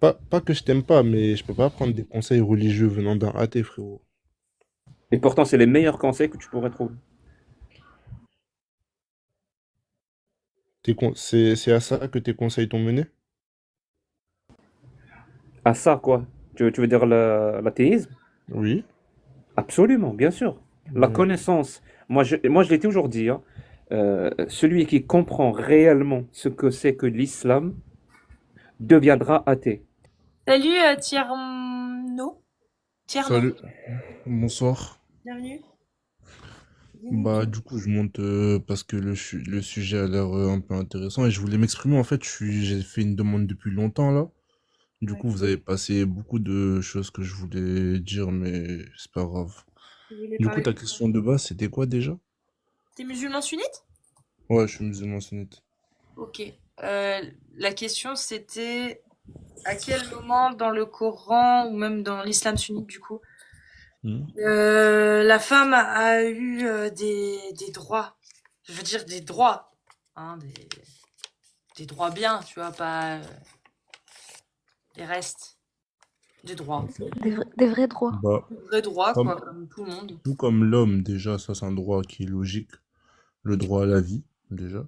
Pas que je t'aime pas, mais je peux pas prendre des conseils religieux venant d'un athée, frérot. Et pourtant, c'est les meilleurs conseils que tu pourrais trouver. C'est à ça que tes conseils t'ont mené? À ça, quoi. Tu veux dire l'athéisme? Oui. Absolument, bien sûr. La Mm. connaissance. Moi, je l'ai toujours dit, hein, celui qui comprend réellement ce que c'est que l'islam deviendra athée. Salut Tierno. Tierno, Salut, bonsoir. bienvenue. Dis-nous Bah, tout. du coup, je monte parce que le sujet a l'air un peu intéressant et je voulais m'exprimer. En fait, j'ai fait une demande depuis longtemps là. Du Ouais. coup, vous avez passé beaucoup de choses que je voulais dire, mais c'est pas grave. Tu voulais Du coup, parler de ta quoi? question de base, c'était quoi déjà? T'es musulman sunnite? Ouais, je suis musulman sunnite. Ok. La question c'était à quel moment dans le Coran ou même dans l'islam sunnite du coup, Hmm. la femme a eu des droits. Je veux dire des droits, hein, des droits bien, tu vois, pas des restes, des droits. Des vrais droits. Bah, Vrais droits comme, quoi, comme tout le monde. tout comme l'homme, déjà, ça c'est un droit qui est logique. Le droit à la vie, déjà.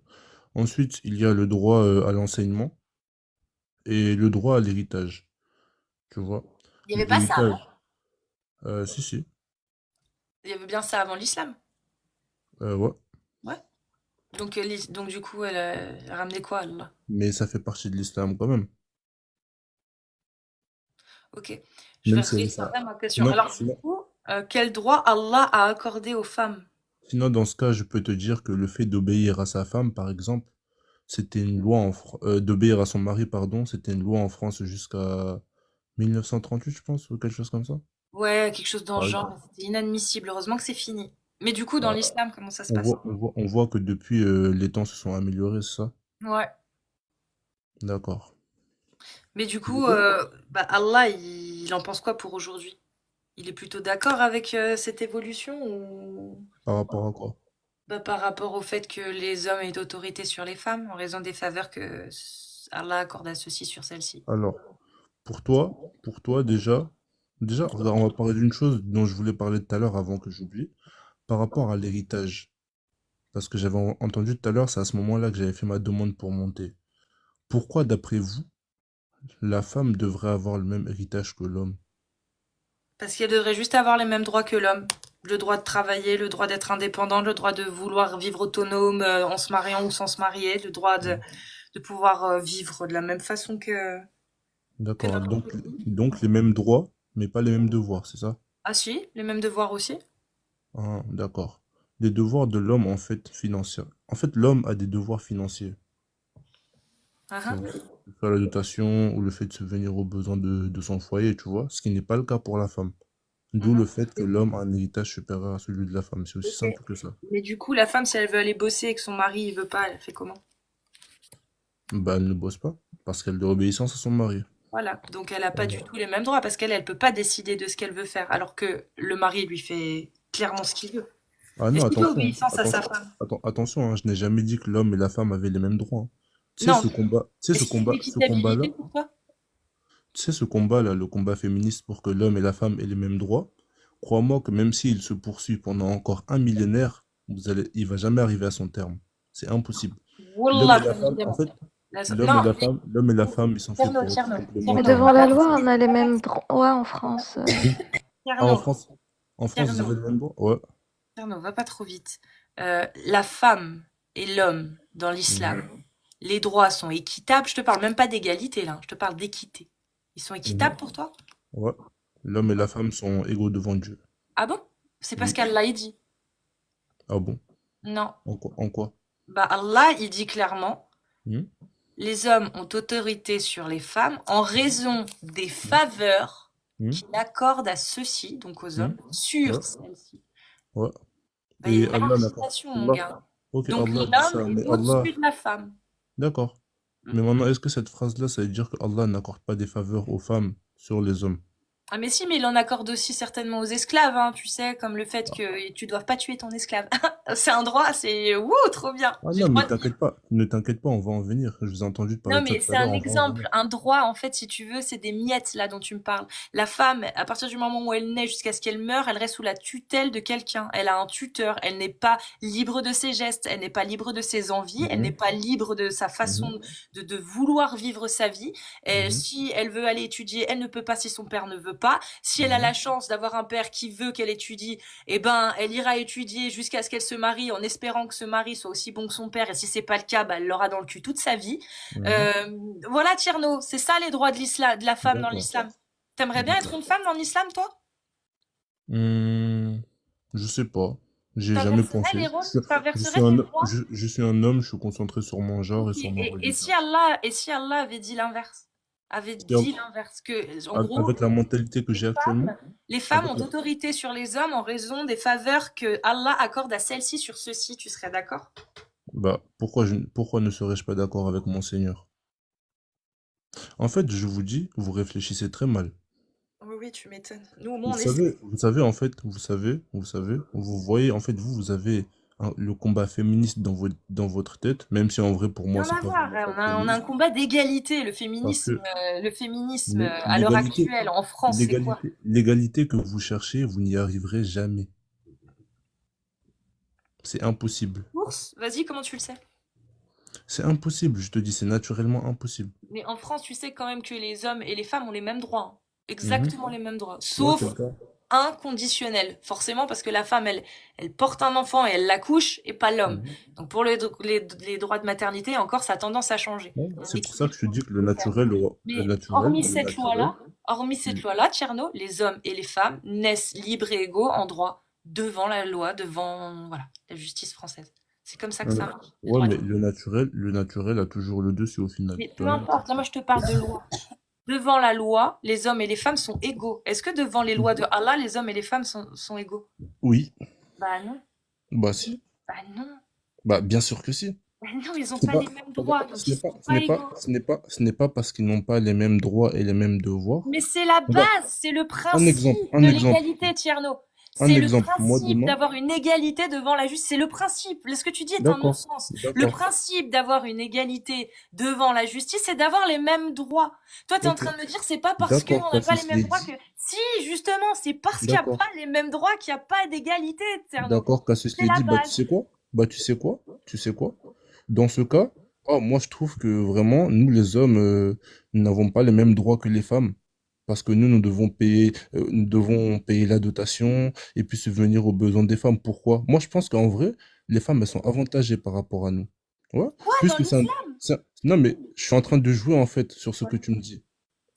Ensuite, il y a le droit à l'enseignement et le droit à l'héritage. Tu vois? Il y avait pas ça L'héritage, avant. si, si. Il y avait bien ça avant l'islam. Ouais. Ouais. Donc, donc du coup, elle a ramené quoi, Allah? Mais ça fait partie de l'islam quand même. Ok, je vais Même si ça. réformer ma question. Sinon, Alors, du sinon, coup, quel droit Allah a accordé aux femmes? sinon, dans ce cas, je peux te dire que le fait d'obéir à sa femme, par exemple, c'était une loi d'obéir à son mari, pardon, c'était une loi en France jusqu'à 1938, je pense, ou quelque chose comme ça. Ouais, quelque chose dans le Par genre, exemple. mais c'était inadmissible. Heureusement que c'est fini. Mais du coup, dans Bah, l'islam, comment ça se passe? on voit que depuis, les temps se sont améliorés, c'est ça? Ouais. D'accord. Mais du Du coup, coup, bah, Allah, il en pense quoi pour aujourd'hui? Il est plutôt d'accord avec cette évolution ou par rapport à quoi? bah, par rapport au fait que les hommes aient autorité sur les femmes en raison des faveurs que Allah accorde à ceux-ci sur celles-ci? Alors, pour toi déjà, regarde, on va parler d'une chose dont je voulais parler tout à l'heure avant que j'oublie, par rapport à l'héritage. Parce que j'avais entendu tout à l'heure, c'est à ce moment-là que j'avais fait ma demande pour monter. Pourquoi, d'après vous, la femme devrait avoir le même héritage que l'homme? Parce qu'elle devrait juste avoir les mêmes droits que l'homme. Le droit de travailler, le droit d'être indépendant, le droit de vouloir vivre autonome en se mariant ou sans se marier, le droit Mm. de pouvoir vivre de la même façon que D'accord, n'importe donc, qui. donc les mêmes droits, mais pas les mêmes devoirs, c'est ça? Ah si, les mêmes devoirs aussi. Ah, d'accord. Les devoirs de l'homme, en fait, financiers. En fait, l'homme a des devoirs financiers, Ah, tu ah. vois. Faire la dotation ou le fait de subvenir aux besoins de son foyer, tu vois. Ce qui n'est pas le cas pour la femme. D'où le Mhm. fait que l'homme a un héritage supérieur à celui de la femme. C'est aussi Ok. simple que ça. Mais du coup, la femme, si elle veut aller bosser et que son mari il veut pas, elle fait comment? Bah, elle ne bosse pas, parce qu'elle doit obéissance à son mari. Voilà. Donc elle a pas du Voilà. tout les mêmes droits parce qu'elle peut pas décider de ce qu'elle veut faire, alors que le mari lui fait clairement ce qu'il veut. Ah Et non, s'il fait attention, obéissance à sa attention, femme? attention, hein, je n'ai jamais dit que l'homme et la femme avaient les mêmes droits, hein. Tu sais, Non. ce combat, tu sais, Est-ce qu'il y a une ce combat-là, équitabilité pour toi? tu sais, ce combat-là, le combat féministe pour que l'homme et la femme aient les mêmes droits, crois-moi que même s'il se poursuit pendant encore un millénaire, il va jamais arriver à son terme. C'est impossible. L'homme Wallah, et la bien femme, en évidemment. fait, Non, l'homme et la femme, ils sont faits Tierno, pour être Tierno, Mais complémentaires, Tierno, hein. devant va la pas trop loi, vite. on a les mêmes droits en France. Ah, Tierno, En France, vous Tierno, avez les mêmes droits? Ouais. Tierno, va pas trop vite. La femme et l'homme dans l'islam, Mhm. les droits sont équitables. Je te parle même pas d'égalité là, je te parle d'équité. Ils sont Mhm. équitables pour toi? Ouais. L'homme et la femme sont égaux devant Dieu. Ah bon? C'est parce Oui. qu'Allah il dit. Ah bon? Non. En quoi? Bah Allah il dit clairement, Hmm. les hommes ont autorité sur les femmes en raison des Hmm. faveurs Hmm. qu'il accorde à ceux-ci, donc aux Hmm. hommes, sur Ouais. celles-ci. Ouais. Bah, il y a Et une Allah n'a pas. législation, mon Allah. gars. Ok, Donc Allah dit l'homme ça, mais est Allah. au-dessus de la femme. D'accord. Mm. Mais maintenant, est-ce que cette phrase-là, ça veut dire que Allah n'accorde pas des faveurs aux femmes sur les hommes? Ah mais si, mais il en accorde aussi certainement aux esclaves, hein, tu sais, comme le fait que tu dois pas tuer ton esclave. C'est un droit, c'est wouh, trop bien. Ah J'ai le non, mais droit de vivre. ne t'inquiète pas, on va en venir. Je vous ai entendu te parler Non, de ça mais tout c'est à l'heure, un on va en venir. exemple, un droit, en fait, si tu veux, c'est des miettes là dont tu me parles. La femme, à partir du moment où elle naît jusqu'à ce qu'elle meure, elle reste sous la tutelle de quelqu'un. Elle a un tuteur, elle n'est pas libre de ses gestes, elle n'est pas libre de ses envies, elle n'est Mhm, pas libre de sa mhm, façon de vouloir vivre sa vie. Et mhm, si elle veut aller étudier, elle ne peut pas si son père ne veut pas. Si elle a mhm. la chance d'avoir un père qui veut qu'elle étudie, eh ben, elle ira étudier jusqu'à ce qu'elle se marie en espérant que ce mari soit aussi bon que son père. Et si c'est pas le cas, bah, elle l'aura dans le cul toute sa vie. Mhm. Euh, voilà, Tierno, c'est ça les droits de l'islam, de la femme dans D'accord, l'islam. T'aimerais bien être d'accord. une femme dans l'islam, toi? Hmm, je sais pas. J'ai jamais T'inverserais pensé. les rôles? T'inverserais Un, tes droits? je suis un homme, je suis concentré sur mon genre et Ok. sur ma Si religion. Allah, et si Allah avait dit l'inverse? Avait Et dit l'inverse, que, en gros, avec la mentalité que les j'ai actuellement, les femmes avec ont la- autorité sur les hommes en raison des faveurs que Allah accorde à celles-ci sur ceux-ci, tu serais d'accord? bah, pourquoi ne serais-je pas d'accord avec mon Seigneur? En fait, je vous dis, vous réfléchissez très mal. Oui, oui, tu m'étonnes. Nous, au moins, on essaie. En fait, vous voyez, en fait, vous avez le combat féministe dans votre tête, même si en vrai, pour moi, Rien c'est à pas voir, vraiment hein. ça On a un féministe, combat d'égalité. parce que Le féminisme à l'heure l'égalité, actuelle en France, c'est quoi? l'égalité que vous cherchez, vous n'y arriverez jamais. C'est impossible. Ours? Vas-y, comment tu le sais? C'est impossible, je te dis, c'est naturellement impossible. Mais en France, tu sais quand même que les hommes et les femmes ont les mêmes droits, hein. Mhm. Exactement les mêmes droits. Ouais, c'est Sauf le cas. inconditionnel. Forcément, parce que la femme, elle porte un enfant et elle l'accouche, et pas l'homme. Mhm. Donc pour les droits de maternité, encore, ça a tendance à changer. Ouais, On c'est pour ça que explique je te comment dis il que faut faire. Mais le naturel, hormis mm, cette loi-là, Tcherno, les hommes et les femmes naissent libres et égaux en droit devant la loi, devant, voilà, la justice française. C'est comme ça que ça marche, les ouais, droits de mais l'homme. le naturel a toujours le dessus au final. Mais Tu peu vois. importe, là, moi je te parle de loi. Devant la loi, les hommes et les femmes sont égaux. Est-ce que devant les lois de Allah, les hommes et les femmes sont égaux? Oui, Bah non, bah si, bah non, bah bien sûr que si. bah non, ils n'ont C'est pas pas, les mêmes droits, donc ils sont ce pas n'est pas, égaux. ce n'est pas parce qu'ils n'ont pas les mêmes droits et les mêmes devoirs. Mais c'est la Regarde, base, c'est le principe un de exemple, l'égalité, Tierno. un C'est le exemple. Moi principe demain, d'avoir une égalité devant la justice. C'est le principe. Ce que tu dis est un d'accord, non-sens. Le d'accord, principe d'avoir une égalité devant la justice, c'est d'avoir les mêmes droits. Toi, tu es en ok, train de me dire, c'est pas parce qu'on d'accord. n'a pas les Cassius mêmes l'a droits que... dit, Si, justement, c'est parce qu'il n'y a d'accord, pas les mêmes droits qu'il n'y a pas d'égalité, Tierno. d'accord. Cassius C'est l'a la dit. Bah tu base. sais quoi? Bah tu sais quoi? Dans ce cas, oh, moi je trouve que vraiment, nous les hommes, nous n'avons pas les mêmes droits que les femmes. Parce que nous devons payer la dotation et puis subvenir aux besoins des femmes. Pourquoi? Moi je pense qu'en vrai, les femmes, elles sont avantagées par rapport à nous. Ouais? Quoi, dans Puisque l'islam? non mais je suis en train de jouer en fait sur ce que tu me dis.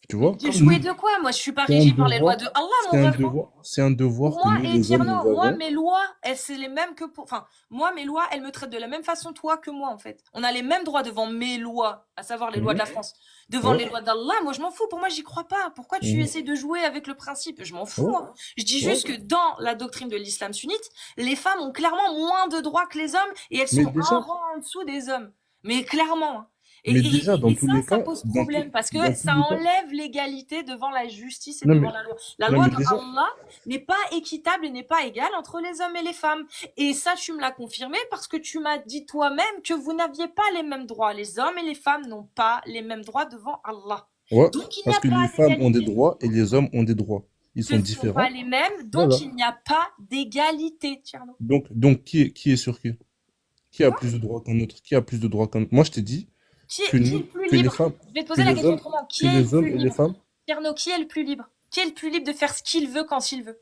Tu Mais vois? de Comme jouer nous, de quoi? Moi, je suis pas c'est un régie par les lois devoir, de Allah, mon ref, hein. c'est un Pour devoir que moi, nous et les hommes, nous Tierno, moi, avons. mes lois, elles, c'est les mêmes que pour... Enfin, moi, mes lois, elles me traitent de la même façon, toi, que moi, en fait. On a les mêmes droits devant mes lois, à savoir les lois de Mhm. la France. Devant Ouais, les lois d'Allah, moi, je m'en fous. Pour moi, j'y crois pas. Pourquoi tu mhm. essaies de jouer avec le principe? Je m'en fous, Ouais, hein. Je dis ouais. juste que dans la doctrine de l'islam sunnite, les femmes ont clairement moins de droits que les hommes et elles Mais sont un déjà, rang en dessous des hommes. Mais clairement, hein. mais déjà, dans Et tous ça, les ça cas, pose problème parce que dans tous ça les cas, enlève l'égalité devant la justice et non devant mais, la loi. La non loi mais de déjà, Allah n'est pas équitable et n'est pas égale entre les hommes et les femmes. Et ça, tu me l'as confirmé parce que tu m'as dit toi-même que vous n'aviez pas les mêmes droits. Les hommes et les femmes n'ont pas les mêmes droits devant Allah. ouais, Donc, il n'y parce a que les pas femmes ont des d'égalité. droits et les hommes ont des droits. Ils Ce sont ne sont pas différents. les mêmes, Voilà. donc il n'y a pas d'égalité, Tierno. Donc qui est sur qui? Qui a Quoi? plus de droits qu'un autre? Qui a plus de droits qu'un autre? Moi, je t'ai dit que Qui est le plus que les libre? femmes, Je vais te que poser la les question hommes, autrement. que Qui est le les hommes plus et les libre? femmes. Tierno, qui est le plus libre? Qui est le plus libre de faire ce qu'il veut quand il veut?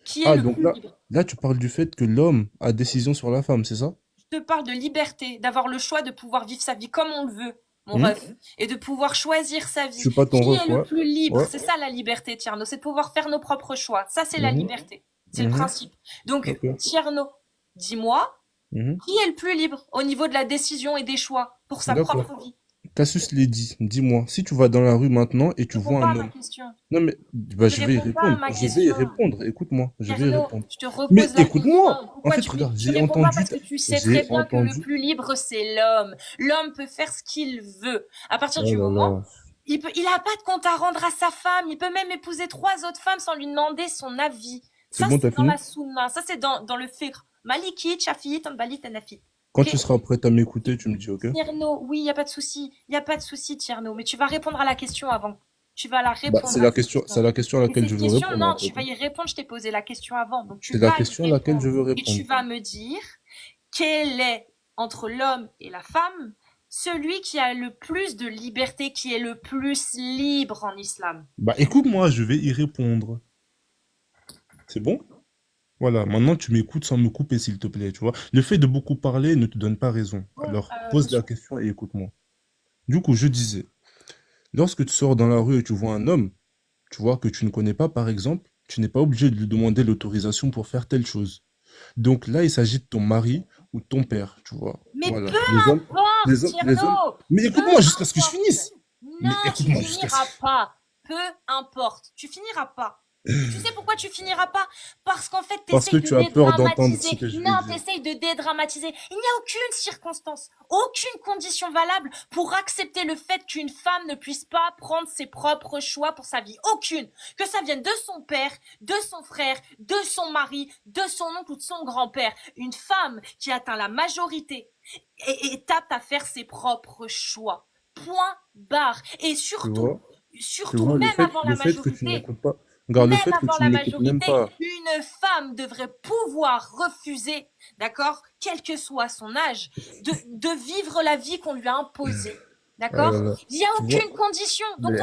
Qui est Ah, le donc plus libre? là, tu parles du fait que l'homme a décision sur la femme, c'est ça? Je te parle de liberté, d'avoir le choix de pouvoir vivre sa vie comme on le veut, mon Hmm. ref, et de pouvoir choisir sa Je vie. suis pas ton Qui est ref, le ouais. plus libre? Ouais. C'est ça la liberté, Tierno, c'est de pouvoir faire nos propres choix. Ça, c'est la Mhm. liberté. C'est le Mhm. principe. Donc, Ok. Tierno, dis-moi, Mhm. qui est le plus libre au niveau de la décision et des choix pour sa D'accord. propre vie? Cassius l'a dit. Dis-moi, si tu vas dans la rue maintenant et tu Tu réponds vois pas à un ma homme. question. Non mais, bah, Tu je vais y réponds pas à répondre. ma Je vais y question. répondre. Écoute-moi, je vais y Tierno, répondre. je te Mais repose la écoute-moi. question. En Pourquoi fait, regarde, tu réponds pas parce que tu sais très j'ai bien que le entendu. plus libre, c'est l'homme. L'homme peut faire ce qu'il veut. À partir Oh du là moment là. il a pas de compte à rendre à sa femme. Il peut même épouser 3 autres femmes sans lui demander son avis. C'est Ça, bon, t'as c'est dans la fini? sunna. Ça, c'est dans le fiqh. Maliki, Chafi, Tambali, Tanafi. Quand Ok? tu seras prête à m'écouter, tu me dis, ok? Tierno, oui, il n'y a pas de souci. Il n'y a pas de souci, Tierno. Mais tu vas répondre à la question avant. Tu vas la Bah, répondre à cette c'est question. la question à Et laquelle je cette veux question, répondre, en non, fait. tu vas y répondre. Je t'ai posé la question avant. Donc tu C'est la vas y question à laquelle je répondre. veux Et tu répondre. vas me dire quel est, entre l'homme et la femme, celui qui a le plus de liberté, qui est le plus libre en islam. Bah, écoute-moi, je vais y répondre. C'est bon? Voilà, maintenant tu m'écoutes sans me couper, s'il te plaît, tu vois. Le fait de beaucoup parler ne te donne pas raison. Bon, Alors, pose la monsieur. question et écoute-moi. Du coup, je disais, lorsque tu sors dans la rue et tu vois un homme, tu vois, que tu ne connais pas, par exemple, tu n'es pas obligé de lui demander l'autorisation pour faire telle chose. Donc là, il s'agit de ton mari ou de ton père, tu vois. Mais Voilà. peu importe, Les hommes. Tierno. Mais Peu écoute-moi jusqu'à ce que je importe. finisse. Mais Non, tu écoute-moi jusqu'à ce finiras pas. Peu importe. Tu finiras pas. Et tu sais pourquoi tu finiras pas? Parce qu'en fait, Parce que t'essayes de tu as peur d'entendre ce dédramatiser. que je vais Non, dire. t'essayes de dédramatiser. Il n'y a aucune circonstance, aucune condition valable pour accepter le fait qu'une femme ne puisse pas prendre ses propres choix pour sa vie. Aucune. Que ça vienne de son père, de son frère, de son mari, de son oncle ou de son grand-père. Une femme qui atteint la majorité est apte à faire ses propres choix. Point barre. Et Tu surtout, vois? Tu surtout vois, même avant la le fait que tu majorité, n'écoutes pas. Regarde, le même fait que avant tu la n'écoutes même majorité, pas. une femme devrait pouvoir refuser, d'accord, quel que soit son âge, de vivre la vie qu'on lui a imposée. Ah D'accord? là là. Il n'y a Tu vois? aucune condition. Donc Mais,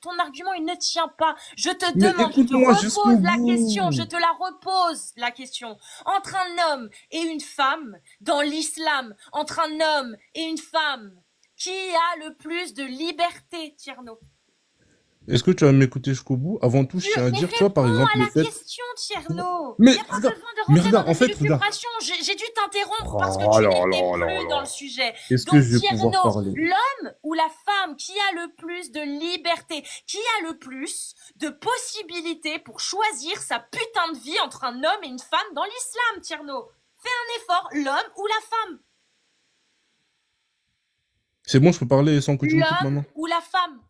ton argument, il ne tient pas. Je te mais demande, je te écoute-moi jusqu'au repose la question, je bout. te la repose la question. Entre un homme et une femme, dans l'islam, entre un homme et une femme, qui a le plus de liberté, Tierno? Est-ce que tu vas m'écouter jusqu'au bout? Avant tout, je tiens à Mais dire, tu vois, par réponds exemple, à le la fait. question, Tierno. Il Mais n'y a pas regarde, besoin de rentrer dans en des fait, regarde. élucubrations. J'ai dû t'interrompre parce que Oh tu là n'étais là là plus dans là. le sujet. Est-ce que Donc, je vais pouvoir Tierno, parler? l'homme ou la femme qui a le plus de liberté, qui a le plus de possibilités pour choisir sa putain de vie entre un homme et une femme dans l'islam, Tierno? Fais un effort, l'homme ou la femme? C'est bon, je peux parler sans que tu me coupes L'homme maintenant? ou la femme?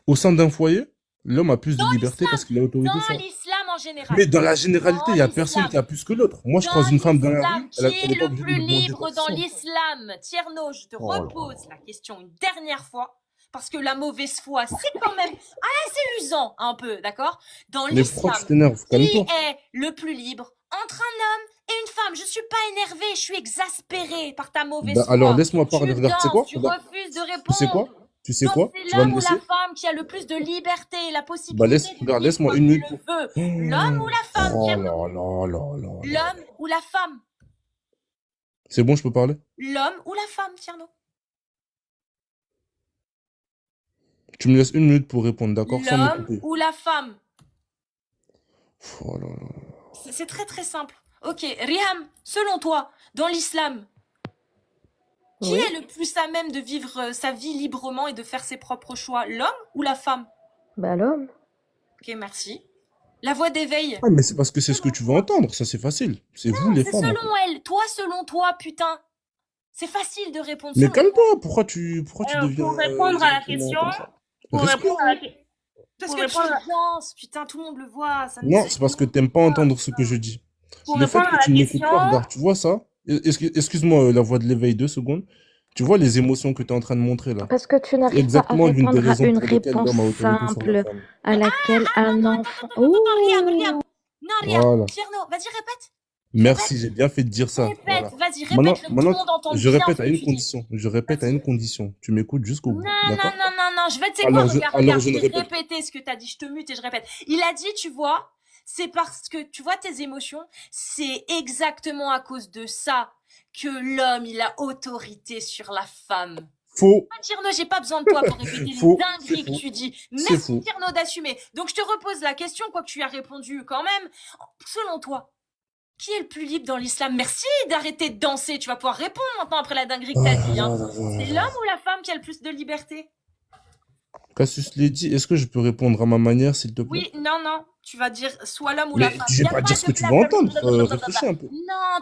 Au sein d'un foyer, l'homme a plus de Dans liberté parce l'islam, qu'il a autorité dans sur. l'islam en général. Mais dans la généralité, il Dans n'y a personne qui l'islam. a plus que l'autre. Moi, je Dans croise une femme dans la l'islam, rue, qui elle est n'est pas le obligée de plus me demander libre dans l'autorisation. l'islam? Tierno, je te Oh là repose la question une dernière fois, parce que la mauvaise foi, c'est quand même assez usant un peu, d'accord? Dans Mais pourquoi tu l'islam, t'énerves? qui Calme-toi. est le plus libre entre un homme et une femme? Je suis pas énervée, je suis exaspérée par ta Ben, mauvaise alors, foi. laisse-moi Tu parler. Regarde, tu sais danses, quoi? tu Regarde. refuses de Tu sais quoi? répondre. Tu sais Donc quoi? c'est Tu vas me l'homme ou la laisser? femme qui a le plus de liberté, la Bah, possibilité de regarde, vivre laisse-moi comme une il minute le pour. veut. L'homme ou la femme, Oh Tierno? là là là là là. L'homme ou la femme? C'est bon, je peux parler? L'homme ou la femme, Tierno? Tu me laisses une minute pour répondre, d'accord? Sans me L'homme couper. ou la femme? Oh là là. C'est très très simple. Ok, Riham, selon toi, dans l'islam, qui Oui. est le plus à même de vivre sa vie librement et de faire ses propres choix? L'homme ou la femme? Bah l'homme. Ok, merci. La voix d'éveil. Ah, mais c'est parce que c'est ce que tu veux entendre, ça c'est facile. C'est vous les C'est femmes. En fait. selon elle. Toi, selon toi, putain. C'est facile de répondre Mais selon calme-toi, pourquoi tu deviens pour répondre à la directement question, comme ça? pour Respire. répondre à la question. Parce Pour que répondre tu danses, putain, tout le monde le voit. Ça me Non, dit- c'est parce que t'aimes pas entendre ce que je dis. Pour Le fait répondre que à la tu m'écoutes question, pas, regarde, tu vois ça? Excuse-moi, la voix de l'éveil, 2 secondes. Tu vois les émotions que tu es en train de montrer là? Parce que tu C'est n'arrives pas à exactement l'une des répondre à raisons une pour lesquelles réponse l'homme a autorité sur la simple femme. à laquelle un enfant. Ouh. regarde. Non, regarde. Voilà. Tierno, vas-y, répète. Merci, j'ai bien fait de dire ça. Répète, Voilà. vas-y, Maintenant, répète, que tout le monde entende je bien répète ce à que une tu dis. condition. Je répète à une condition. Tu m'écoutes jusqu'au bout, Non, d'accord? non, je vais te dire Alors quoi, je- regarde, alors regarde, je ne je vais répète. répéter ce que t'as dit, je te mute et je répète. Il a dit, tu vois, c'est parce que, tu vois, tes émotions, c'est exactement à cause de ça que l'homme, il a autorité sur la femme. Faux, Tierno, j'ai pas besoin de toi pour répéter les Faux, dingueries c'est que faux. tu dis. C'est Merci faux. Tierno d'assumer. Donc je te repose la question, quoi que tu as répondu quand même. Selon toi, qui est le plus libre dans l'islam? Merci d'arrêter de danser. Tu vas pouvoir répondre maintenant après la dinguerie que t'as dit. Hein. C'est l'homme ou la femme qui a le plus de liberté? Cassius Lady, est-ce que je peux répondre à ma manière, s'il te plaît? Oui, non. Tu vas dire soit l'homme ou la Mais femme. je Y vais a pas dire de ce que tu veux blablabla. entendre. Réfléchis un peu. Non,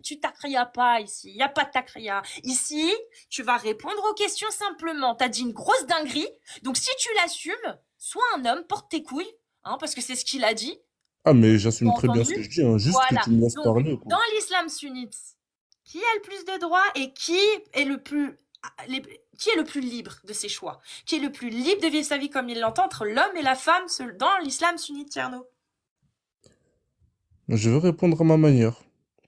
tu t'accria pas ici. Il n'y a pas de tacria. Ici, tu vas répondre aux questions simplement. T'as dit une grosse dinguerie. Donc, si tu l'assumes, sois un homme, porte tes couilles. Hein, parce que c'est ce qu'il a dit. Ah, mais j'assume T'as très bien ce que entendu? je dis, hein. Juste que Voilà. tu me laisses Donc, parler, quoi. dans l'islam sunnite, qui a le plus de droits et qui est le plus, qui est le plus libre de ses choix? Qui est le plus libre de vivre sa vie comme il l'entend entre l'homme et la femme dans l'islam sunnite, Tierno? Je veux répondre à ma manière,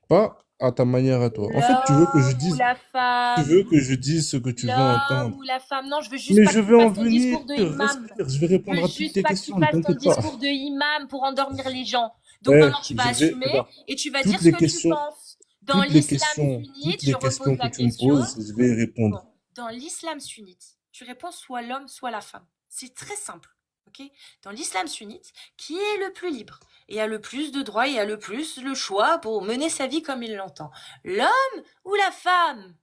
pas à ta manière à toi. En fait, L'homme ou la tu femme? veux que je dise ce que tu veux L'homme entendre. ou la femme? Non, je veux juste Mais pas je que tu vais en fasses ton venir, discours de imam. respire, je vais Je veux répondre à toutes juste tes pas que tu questions, ne fasses ton t'inquiète pas. discours de imam pour endormir les gens. Donc Eh, maintenant, tu vas assumer regarde, et tu vas dire toutes ce les que tu questions, penses. Dans l'islam toutes sunnite, je les repose questions que la tu me question. poses, je vais y Bon, répondre. dans l'islam sunnite, tu réponds soit l'homme, soit la femme. C'est très simple. Ok? Dans l'islam sunnite, qui est le plus libre et a le plus de droits et a le plus le choix pour mener sa vie comme il l'entend? L'homme ou la femme?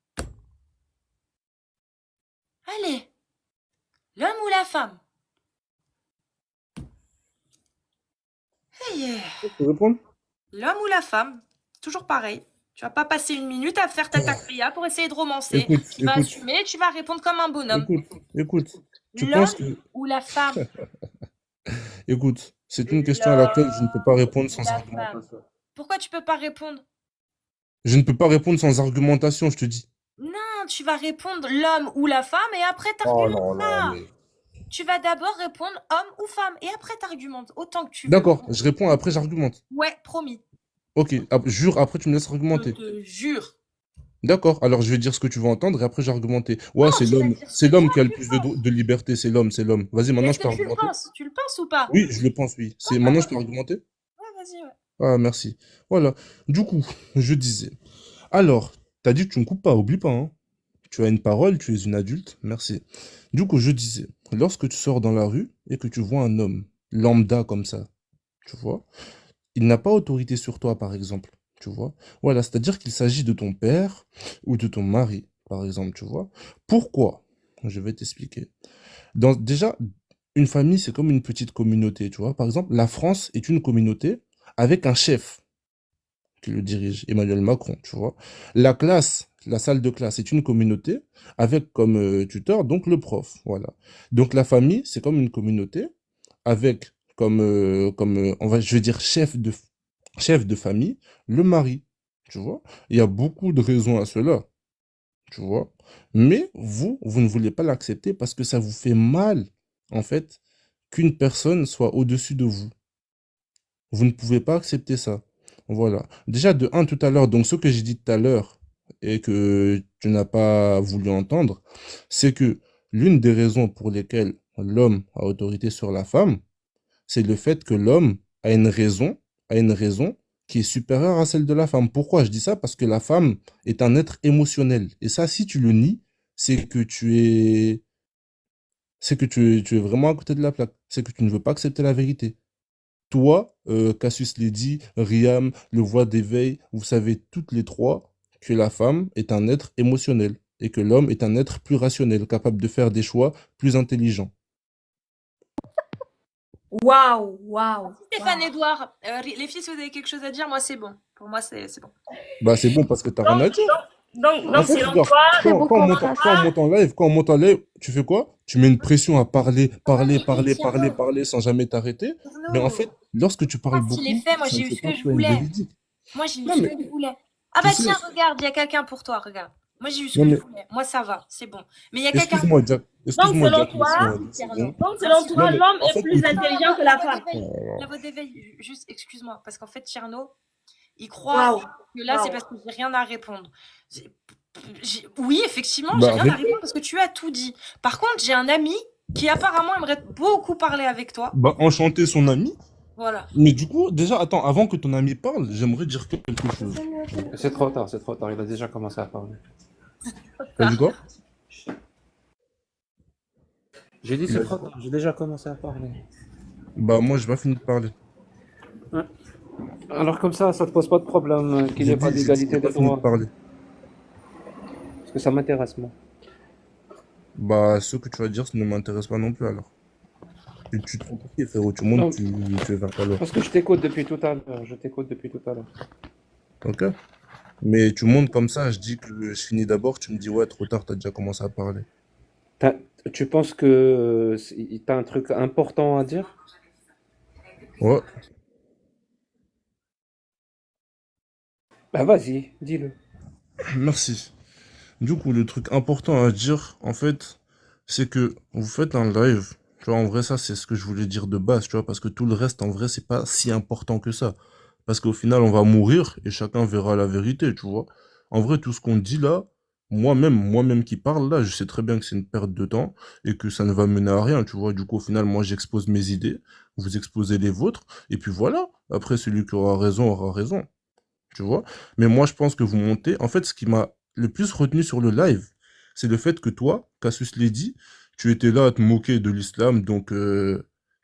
Allez, l'homme ou la femme? Hey, Je peux répondre? l'homme ou la femme? Toujours pareil. Tu vas pas passer une minute à faire ta takriya pour essayer de romancer. Écoute, Tu vas écoute, assumer et tu vas répondre comme un bonhomme. écoute. Tu penses L'homme que, ou la femme? écoute, c'est une question à laquelle je ne peux pas répondre Ou sans la femme? argumentation. Pourquoi tu peux pas répondre? Je ne peux pas répondre sans argumentation, je te dis. Non, tu vas répondre l'homme ou la femme et après Oh non, non, t'argumenteras. mais... Tu vas d'abord répondre homme ou femme et après t'argumentes autant que tu veux. D'accord, je réponds, après j'argumente. Ouais, promis. Ok, jure, après tu me laisses Je argumenter. te jure. D'accord, alors je vais dire ce que tu veux entendre et après j'ai argumenté. Ouais, Non, c'est tu vas l'homme, dire ce c'est que l'homme toi qui a le tu plus penses. de liberté, c'est l'homme, c'est l'homme. Vas-y, Mais maintenant est-ce je peux que tu le argumenter. penses? Tu le penses ou pas? Oui, je le pense, oui. C'est maintenant je peux argumenter? Ouais, vas-y, ouais. Ah, merci. Voilà. Du coup, je disais. Alors, t'as dit que tu ne coupes pas, oublie pas, hein. Tu as une parole, tu es une adulte, merci. Du coup, je disais, lorsque tu sors dans la rue et que tu vois un homme lambda comme ça, tu vois, il n'a pas autorité sur toi, par exemple, tu vois. Voilà, c'est-à-dire qu'il s'agit de ton père ou de ton mari, par exemple, tu vois. Pourquoi? Je vais t'expliquer. Déjà, une famille, c'est comme une petite communauté, tu vois. Par exemple, la France est une communauté avec un chef qui le dirige, Emmanuel Macron, tu vois. La classe, la salle de classe est une communauté avec comme tuteur donc le prof, voilà. Donc la famille, c'est comme une communauté avec je vais dire chef de famille, le mari, tu vois. Il y a beaucoup de raisons à cela, tu vois. Mais vous ne voulez pas l'accepter parce que ça vous fait mal, en fait, qu'une personne soit au-dessus de vous. Vous ne pouvez pas accepter ça. Voilà. Déjà, de un, tout à l'heure, donc ce que j'ai dit tout à l'heure et que tu n'as pas voulu entendre, c'est que l'une des raisons pour lesquelles l'homme a autorité sur la femme, c'est le fait que l'homme a une raison qui est supérieure à celle de la femme. Pourquoi je dis ça? Parce que la femme est un être émotionnel. Et ça, si tu le nies, c'est que tu es vraiment à côté de la plaque. C'est que tu ne veux pas accepter la vérité. Toi, Cassius Lady, Riam, le Voix d'éveil, vous savez toutes les trois que la femme est un être émotionnel et que l'homme est un être plus rationnel, capable de faire des choix plus intelligents. Waouh, waouh. Stéphane Edouard, les filles, si vous avez quelque chose à dire, moi c'est bon. Pour moi, c'est bon. Bah c'est bon parce que t'as rien à dire. En fait, Selon regarde, toi, Très beau contraste. quand on monte en live, tu fais quoi? Tu mets une pression à parler, mais Tierno, parler sans jamais t'arrêter. Mais en fait, lorsque tu parles s'il est beaucoup, fait, moi ça ne j'ai eu fait ce pas que de je toi une voulais. véridique. Moi j'ai eu Non ce mais, que je voulais. Ah tu bah sais, tiens, regarde, il y a quelqu'un pour toi, regarde. Moi j'ai eu ce que Donc, je mais voulais. Moi ça va, c'est bon. Mais il y a quelqu'un. excuse-moi selon Jack, laisse-moi toi, deux Tierno. secondes. donc, Merci. selon toi, Non mais, l'homme en est fait, plus écoute. intelligent que la femme. La voix d'éveil, juste excuse-moi, parce qu'en fait Tierno, il croit Waouh, que là c'est waouh. parce que j'ai rien à répondre. J'ai- Oui, effectivement, j'ai Bah, rien à répondre parce que tu as tout dit. Par contre, j'ai un ami qui apparemment aimerait beaucoup parler avec toi. bah, enchanter son ami. Voilà. Mais du coup, déjà, attends, avant que ton ami parle, j'aimerais dire quelque chose. C'est trop tard, il a déjà commencé à parler. T'as dit quoi? J'ai dit c'est trop tard, j'ai déjà commencé à parler. Bah, moi, j'ai pas fini de parler. Alors comme ça te pose pas de problème qu'il n'y ait pas J'ai d'égalité pas des fini de droits? parler. Parce que ça m'intéresse, moi. Bah, ce que tu vas dire, ça ne m'intéresse pas non plus, alors. Tu te trompes pas, frérot, tu montes, Donc, tu es vers ta loi. parce que je t'écoute depuis tout à l'heure, Ok? Mais tu montes comme ça, je dis que je finis d'abord, tu me dis, ouais, trop tard, t'as déjà commencé à parler. T'as- Tu penses que t'as un truc important à dire? Ouais. Bah vas-y, dis-le. Merci. Du coup, le truc important à dire, en fait, c'est que vous faites un live. Tu vois, en vrai, ça, c'est ce que je voulais dire de base, tu vois, parce que tout le reste, en vrai, c'est pas si important que ça. Parce qu'au final, on va mourir et chacun verra la vérité, tu vois. En vrai, tout ce qu'on dit là, moi-même qui parle là, je sais très bien que c'est une perte de temps et que ça ne va mener à rien, tu vois. Du coup, au final, moi, j'expose mes idées, vous exposez les vôtres, et puis voilà. Après, celui qui aura raison, tu vois. Mais moi, je pense que vous montez. En fait, ce qui m'a le plus retenu sur le live, c'est le fait que toi, Cassius Lady, tu étais là à te moquer de l'islam, donc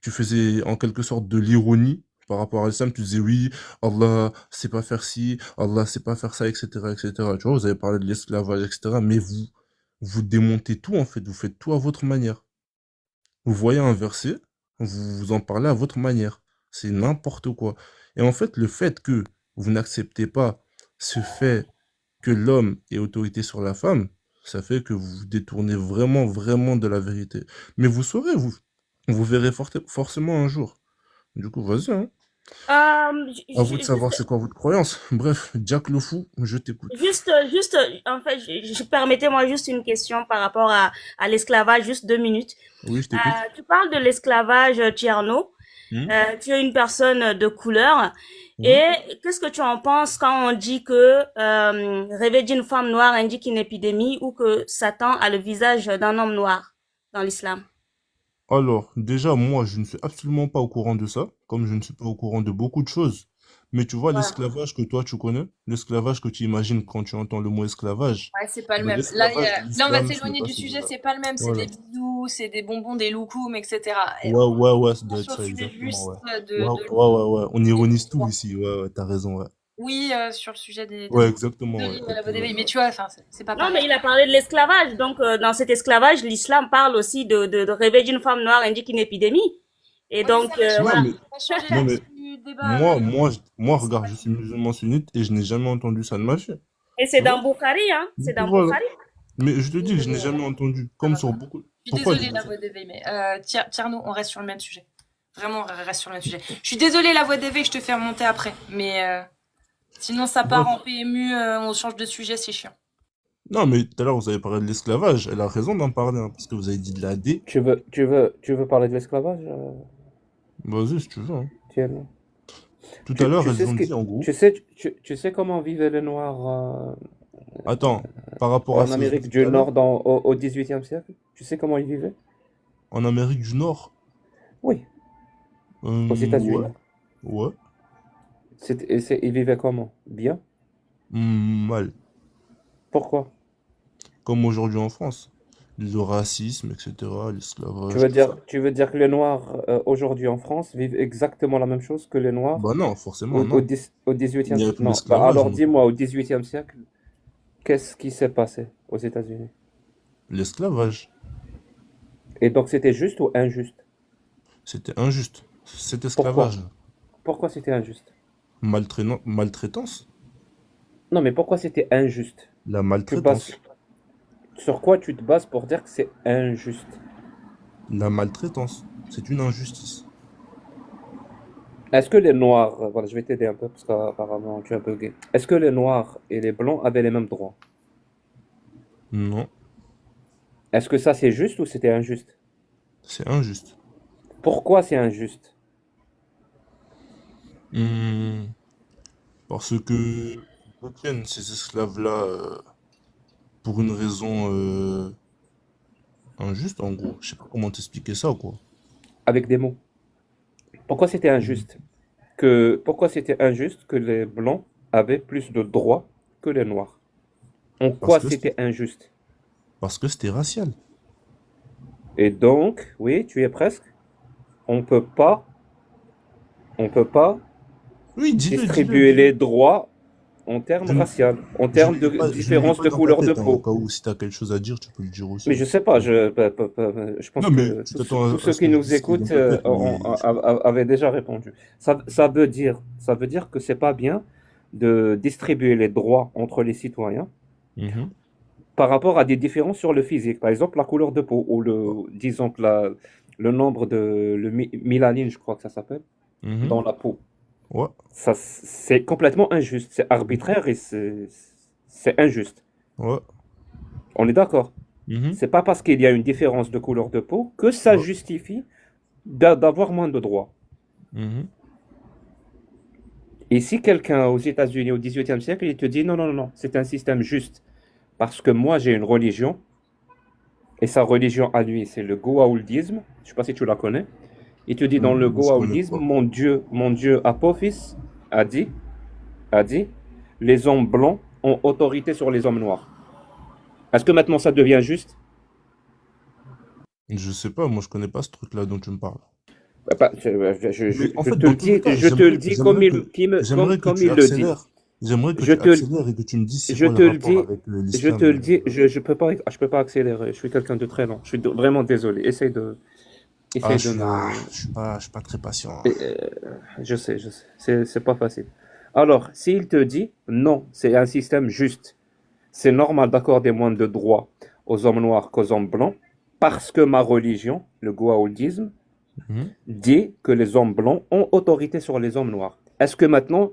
tu faisais en quelque sorte de l'ironie par rapport à l'islam. Tu disais oui, Allah sait pas faire ci, Allah sait pas faire ça, etc., etc. Tu vois, vous avez parlé de l'esclavage, etc. Mais vous démontez tout en fait, vous faites tout à votre manière. Vous voyez un verset, vous en parlez à votre manière. C'est n'importe quoi. Et en fait, le fait que vous n'acceptez pas ce fait que l'homme ait autorité sur la femme, ça fait que vous vous détournez vraiment, vraiment de la vérité. Mais vous saurez, vous verrez forcément un jour. Du coup, vas-y, hein. À vous de savoir Juste, c'est quoi votre croyance. Bref, Jack le fou, je t'écoute. en fait, permettez-moi juste une question par rapport à l'esclavage, juste 2 minutes. Oui, je t'écoute. Tu parles de l'esclavage Tierno. Hmm. Tu es une personne de couleur. Hmm. Et qu'est-ce que tu en penses quand on dit que rêver d'une femme noire indique une épidémie ou que Satan a le visage d'un homme noir dans l'islam? Alors, déjà, moi, je ne suis absolument pas au courant de ça, comme je ne suis pas au courant de beaucoup de choses. Mais tu vois, Voilà. l'esclavage que toi, tu connais, l'esclavage que tu imagines quand tu entends le mot esclavage, Ouais, c'est pas le ben, même. Là, l'esclavage de là, on va l'islam, ce n'est s'éloigner pas du sujet, celui-là. c'est pas le même. C'est Voilà. des bisous, c'est des bonbons, des loukoums, etc. Et Ouais, ouais, ouais, ça on doit être sur le ça, sujet exactement, juste ouais. Ouais, de ouais, ouais, ouais. On et ironise tout droit. ici, ouais, ouais, t'as raison, ouais. Oui, sur le sujet des Ouais, droits. exactement, ouais. Désolée, Et la voix puis, des ouais. vieilles, mais tu vois, enfin, c'est pas Non, pareil. mais il a parlé de l'esclavage. Donc, dans cet esclavage, l'islam parle aussi de rêver d'une femme noire indique une épidémie. Et Ouais, mais donc, Non, voilà. mais, ça va changer non, mais, là-dessus le débat. moi, C'est regarde, pas je le suis musulman sunnite et je n'ai jamais entendu ça de ma vie. Et c'est Tu dans vois? Bukhari, hein. Du C'est coup, dans voilà. Bukhari. Mais je te dis que je n'ai désolée, jamais entendu, ça comme va sur pas. beaucoup. Je suis Pourquoi désolée, dis-moi la ça? voix des vieilles, mais Tierno, on reste sur le même sujet. Vraiment, on reste sur le même sujet. Je suis désolée, la voix des vieilles, je te fais remonter après. Mais sinon, ça part Bref. en PMU, on change de sujet, c'est chiant. Non, mais tout à l'heure, vous avez parlé de l'esclavage. Elle a raison d'en parler, hein, parce que vous avez dit de la D. Tu veux parler de l'esclavage, Vas-y, si tu veux, hein. Thierry? Tout à Tu, l'heure, tu sais elles ce ont que, dit, en gros. tu sais comment vivaient les Noirs Attends, par rapport à en ce que j'ai Amérique dit tout du à l'heure, Nord au XVIIIe siècle? Tu sais comment ils vivaient? en Amérique du Nord, Oui, aux ouais, États-Unis. ouais, Ils vivaient comment? Bien. mal. Pourquoi? Comme aujourd'hui en France. Le racisme, etc., Tu l'esclavage, veux tout ça. dire, tu veux dire que les Noirs aujourd'hui en France vivent exactement la même chose que les Noirs Bah non, forcément, non. au Il 18e n'y avait siècle? plus Non. Bah l'esclavage, alors non. dis-moi, au 18e siècle, qu'est-ce qui s'est passé aux États-Unis? L'esclavage, Et donc c'était juste ou injuste? c'était injuste. Cet Pourquoi? esclavage, Pourquoi c'était injuste? maltraitance, Non, mais pourquoi c'était injuste? la Tu bases maltraitance, sur quoi tu te bases pour dire que c'est injuste? la maltraitance, c'est une injustice. Est-ce que les Noirs, voilà, je vais t'aider un peu parce qu'apparemment tu es un peu gay. Est-ce que les Noirs et les Blancs avaient les mêmes droits? Non, Est-ce que ça c'est juste ou c'était injuste? c'est injuste. Pourquoi c'est injuste? Hmm, parce que ils retiennent ces esclaves-là pour une raison injuste, en gros. Je sais pas comment t'expliquer ça, quoi. Avec des mots. Pourquoi c'était injuste? Pourquoi c'était injuste que les Blancs avaient plus de droits que les Noirs? En Parce quoi que c'était injuste? parce que c'était racial. Et donc, oui, tu y es presque. On peut pas, on peut pas Oui, dis-le, dis-le, distribuer dis-le. les droits en termes Je ne, raciaux, en je ne termes de lis pas, je ne lis différence pas de dans ta couleur de tête, hein, au peau. cas où si t'as quelque chose à dire, tu peux le dire Mais aussi. je sais pas, je pense Non, mais que tu tous t'attends à ceux ce qui que je nous dise ce qui est dans écoutent ta tête, mais avaient déjà répondu. Ça veut dire que c'est pas bien de distribuer les droits entre les citoyens Mhm. par rapport à des différences sur le physique. Par exemple, la couleur de peau ou disons que le nombre de mélanine, je crois que ça s'appelle, Mhm. dans la peau. Ouais, Ça, c'est complètement injuste. C'est arbitraire et c'est injuste. ouais. On est d'accord? Mhm, C'est pas parce qu'il y a une différence de couleur de peau que ça ouais. justifie d'avoir moins de droits. Mhm, Et si quelqu'un aux États-Unis au XVIIIe siècle, il te dit non, non, non, non, c'est un système juste, parce que moi j'ai une religion, et sa religion à lui, c'est le goa'uldisme, je sais pas si tu la connais, il te dit dans le je connais goa'uldisme, pas. mon Dieu Apophis a dit, a dit, les hommes blancs ont autorité sur les hommes noirs. Est-ce que maintenant ça devient juste? Je sais pas, moi je connais pas ce truc-là dont tu me parles. Je Mais en je fait, te dans le tous les dis, cas, je te le dis comme j'aimerais que comme tu il le dit. accélères. J'aimerais que Je tu te, le- accélères et que tu me dises c'est je quoi le te le rapport dis, avec je te l'islam. le dis, je peux pas accélérer. Je suis quelqu'un de très lent. Vraiment désolé. Ah, Essaye de me. je suis pas très patient. et, je sais. C'est pas facile. Alors, s'il te dit non, c'est un système juste. C'est normal d'accorder moins de droits aux hommes noirs qu'aux hommes blancs, parce que ma religion, le goa'uldisme, Mhm. dit que les hommes blancs ont autorité sur les hommes noirs. Est-ce que maintenant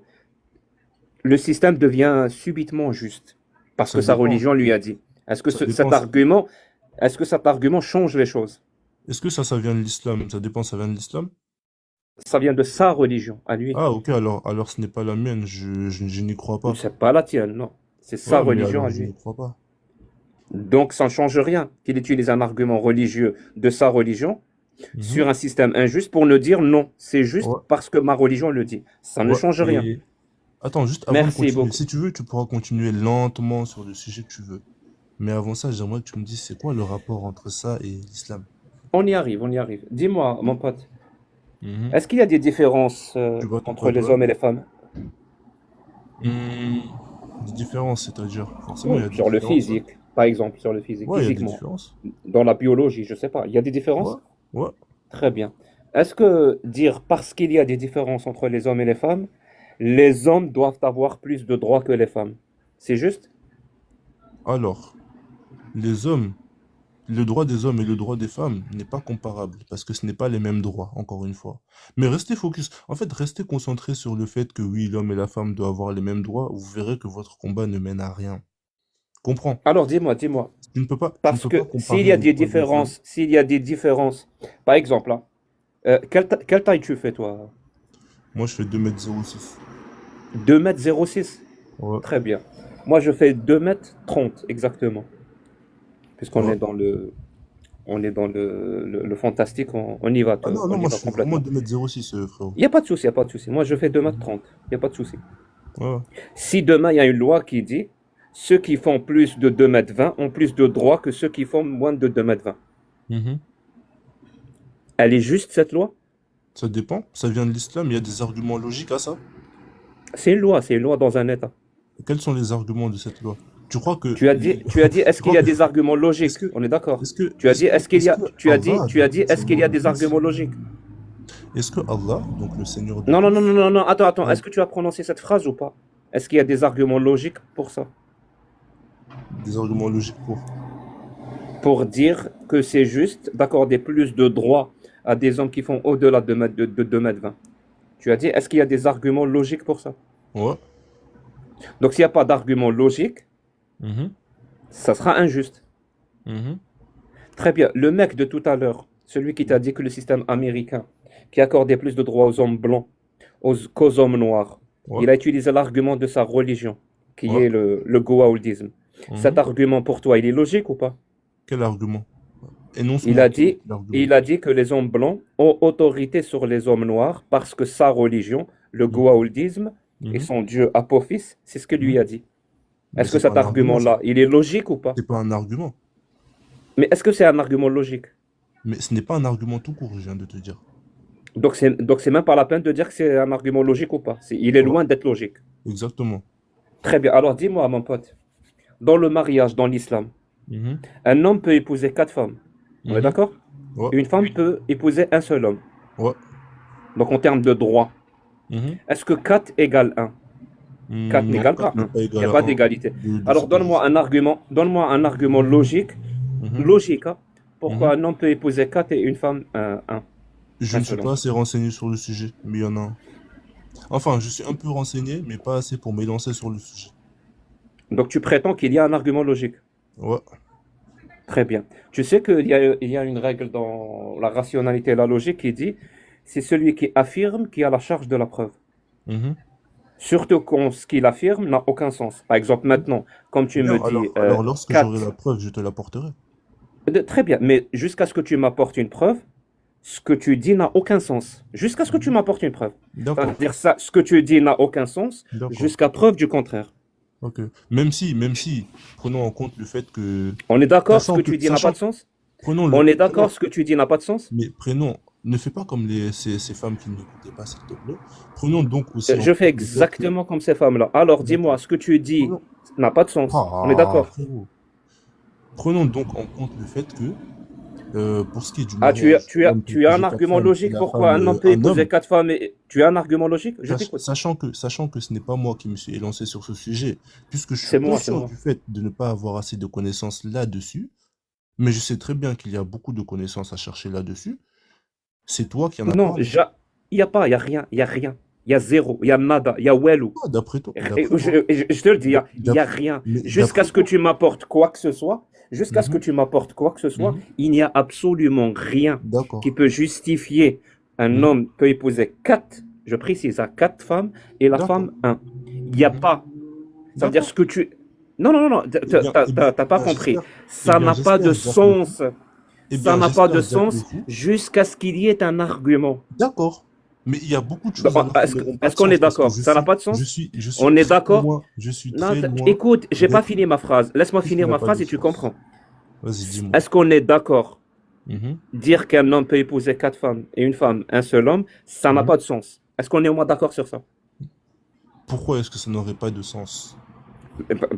le système devient subitement juste parce Ça que sa dépend. religion lui a dit? Est-ce que Ça dépend. est-ce que cet argument change les choses? Est-ce que ça vient de l'islam? Ça dépend, ça vient de l'islam? Ça vient de sa religion à lui. Ah, ok, alors ce n'est pas la mienne, je n'y crois pas. C'est pas la tienne, non. C'est sa Ouais, mais religion alors à je lui. n'y crois pas. Donc ça ne change rien qu'il utilise un argument religieux de sa religion Mhm. sur un système injuste pour ne dire non, c'est juste Ouais, parce que ma religion le dit. Ça ne ouais. change rien. Et attends, juste avant de Merci continuer, beaucoup. si tu veux, tu pourras continuer lentement sur le sujet que tu veux. Mais avant ça, j'aimerais que tu me dises c'est quoi le rapport entre ça et l'islam? On y arrive, on y arrive. Dis-moi, mon pote, Mhm. est-ce qu'il y a des différences Tu vois entre quoi, les toi? hommes et les femmes? Hmm, Des différences, c'est-à-dire, forcément, il y Oui, a des sur le différences, ouais. physique, par exemple, sur le physique, Ouais, il y a des physiquement, différences. dans la biologie, je sais pas. Il y a des Ouais, différences? ouais. Très bien. Est-ce que dire parce qu'il y a des différences entre les hommes et les hommes doivent avoir plus de droits que les femmes? C'est juste? Alors, les hommes, le droit des hommes et le droit des femmes n'est pas comparable parce que ce n'est pas les mêmes droits, encore une fois. Mais restez focus, en fait, restez concentré sur le fait que oui, l'homme et la femme doivent avoir les mêmes droits, vous verrez que votre combat ne mène à rien. Comprends? Alors dis-moi, Tu ne parce peux pas que comparer le droit des femmes. s'il y a des différences, par exemple, hein, quelle taille tu fais toi? Moi, je fais 2,06 m. 2,06 m? Ouais, Très bien. Moi, je fais 2,30 m exactement, puisqu'on ouais. est on est dans le fantastique, Ah non, non, on y moi, je va fais vraiment complètement. 2,06 m, frérot. Il n'y a pas de souci, il n'y a pas de souci. Moi, je fais 2,30 m, il n'y a pas de souci. Ouais. Si demain, il y a une loi qui dit ceux qui font plus de 2,20 m ont plus de droits que ceux qui font moins de 2,20 m, Mhm. elle est juste cette loi? Ça dépend, ça vient de l'islam, il y a des arguments logiques à ça. C'est une loi dans un État. Quels sont les arguments de cette loi? Tu crois que... Tu as dit, est-ce Tu qu'il crois y a que... des arguments Est-ce logiques? que... On est d'accord. Est-ce que Allah, Tu as donc dit, le est-ce qu'il y a Seigneur de des tous, arguments logiques? est-ce que Allah, donc le Seigneur de Non, non, non, tous, non, non, non, attends, a est-ce que tu as prononcé cette phrase ou pas? Est-ce qu'il y a des arguments logiques pour ça? des arguments logiques pour... Pour dire que c'est juste d'accorder plus de droits à des hommes qui font au-delà de 2,20 m. Tu as dit, est-ce qu'il y a des arguments logiques pour ça? Ouais. Donc, s'il n'y a pas d'argument logique, Mhm. ça sera injuste. Mhm. Très bien. Le mec de tout à l'heure, celui qui t'a dit que le système américain, qui accordait plus de droits aux hommes blancs qu'aux hommes noirs, Ouais. il a utilisé l'argument de sa religion, qui Ouais. est le goa'uldisme. Cet Mhm. argument pour toi, il est logique ou pas? Quel argument? Il Énonce-moi a dit, l'argument. il a dit que les hommes blancs ont autorité sur les hommes noirs parce que sa religion, le Mhm. goa'uldisme, et Mhm. son dieu Apophis, c'est ce que lui Mhm. a dit. Mais Est-ce que c'est pas cet un argument, ça. argument-là, il est logique ou pas? C'est pas un argument. Mais est-ce que c'est un argument logique? Mais ce n'est pas un argument tout court, je viens de te dire. Donc c'est même pas la peine de dire que c'est un argument logique ou pas. Il est Ouais. loin d'être logique. Exactement. Très bien. Alors dis-moi, mon pote, dans le mariage, dans l'islam, Mhm. un homme peut épouser 4 femmes. On est Mhm. d'accord? Ouais. Une femme peut épouser un seul homme. Ouais. Donc en termes de droit, Mhm. est-ce que 4 égale 1? 4 Non, n'égale 4 pas n'est 1. pas Il n'y égal a à pas 1 d'égalité. de Alors cette position. donne-moi un argument logique, Mhm. logique, hein, pourquoi Mhm. un homme peut épouser 4 et une femme un Je ne suis seul homme. pas assez renseigné sur le sujet, mais il y en a un. Enfin, je suis un peu renseigné, mais pas assez pour m'élancer sur le sujet. Donc tu prétends qu'il y a un argument logique. Ouais. Très bien. Tu sais il y a une règle dans la rationalité et la logique qui dit c'est celui qui affirme qui a la charge de la preuve. Mhm. Surtout quand ce qu'il affirme n'a aucun sens. Par exemple, maintenant, comme tu Bien, me dis alors lorsque 4, j'aurai la preuve, je te l'apporterai. très bien, mais jusqu'à ce que tu m'apportes une preuve, ce que tu dis n'a aucun sens. Jusqu'à ce que tu Mhm. m'apportes une preuve. D'accord, C'est-à-dire ça, ce que tu dis n'a aucun sens d'accord. jusqu'à preuve du contraire. Ok. Même si, prenons en compte le fait que, On est d'accord, ce sachant que que, tu dis n'a pas sachant, de sens? prenons On le, est d'accord, prenons, ce que tu dis n'a pas de sens? mais prenons, ne fais pas comme ces femmes qui ne m'écoutaient pas, s'il te plaît. Prenons donc aussi en Je fais compte le fait que, exactement comme ces femmes-là. Alors dis-moi, d'accord. ce que tu dis Prenons, n'a pas de sens. On est d'accord? frérot. Prenons donc en compte le fait que, pour ce qui est du Ah, mariage, l'homme peut tu as un épouser quatre argument femmes et logique la pourquoi femme, un homme peut un épouser homme. 4 femmes et... Tu as un argument logique? Je t'écoute. Sachant que ce n'est pas moi qui me suis élancé sur ce sujet, puisque je suis C'est conscient moi. du fait de ne pas avoir assez de connaissances là-dessus, mais je sais très bien qu'il y a beaucoup de connaissances à chercher là-dessus, c'est toi qui en as Non, parlé. il n'y a pas, il n'y a rien, il n'y a rien. Il y a zéro, il y a nada, il y a welou. Ah, Et d'après moi, je te le dis, il n'y a d'après, rien. mais Jusqu'à d'après ce que toi. tu m'apportes quoi que ce soit, jusqu'à ce que Mhm, tu m'apportes quoi que ce soit, mhm, il n'y a absolument rien qui d'accord. peut justifier un Mhm, homme peut épouser 4, je précise, à 4 femmes et la d'accord. femme un. Il n'y a Mhm, pas. Ça veut dire ce d'accord. que tu... Non, non, non, non, t'as pas compris. Ça n'a pas de J'espère, Jack le fou. sens. Eh Ça bien, n'a pas de j'espère, Jack le sens fou. jusqu'à ce qu'il y ait un argument. D'accord. Mais il y a beaucoup de choses alors qui n'auront pas Est-ce de qu'on est sens parce que d'accord? Ça n'a pas de sens? je suis On est très d'accord? loin, je suis Non, très loin écoute, j'ai pas d'être fini ma phrase. Laisse-moi tout ce qui finir n'a ma pas de phrase et tu sens. comprends. Vas-y, dis-moi. Est-ce qu'on est d'accord? Mhm, Dire qu'un homme peut épouser 4 femmes et une femme, un seul homme, ça n'a mhm. pas de sens. Est-ce qu'on est au moins d'accord sur ça? Pourquoi est-ce que ça n'aurait pas de sens?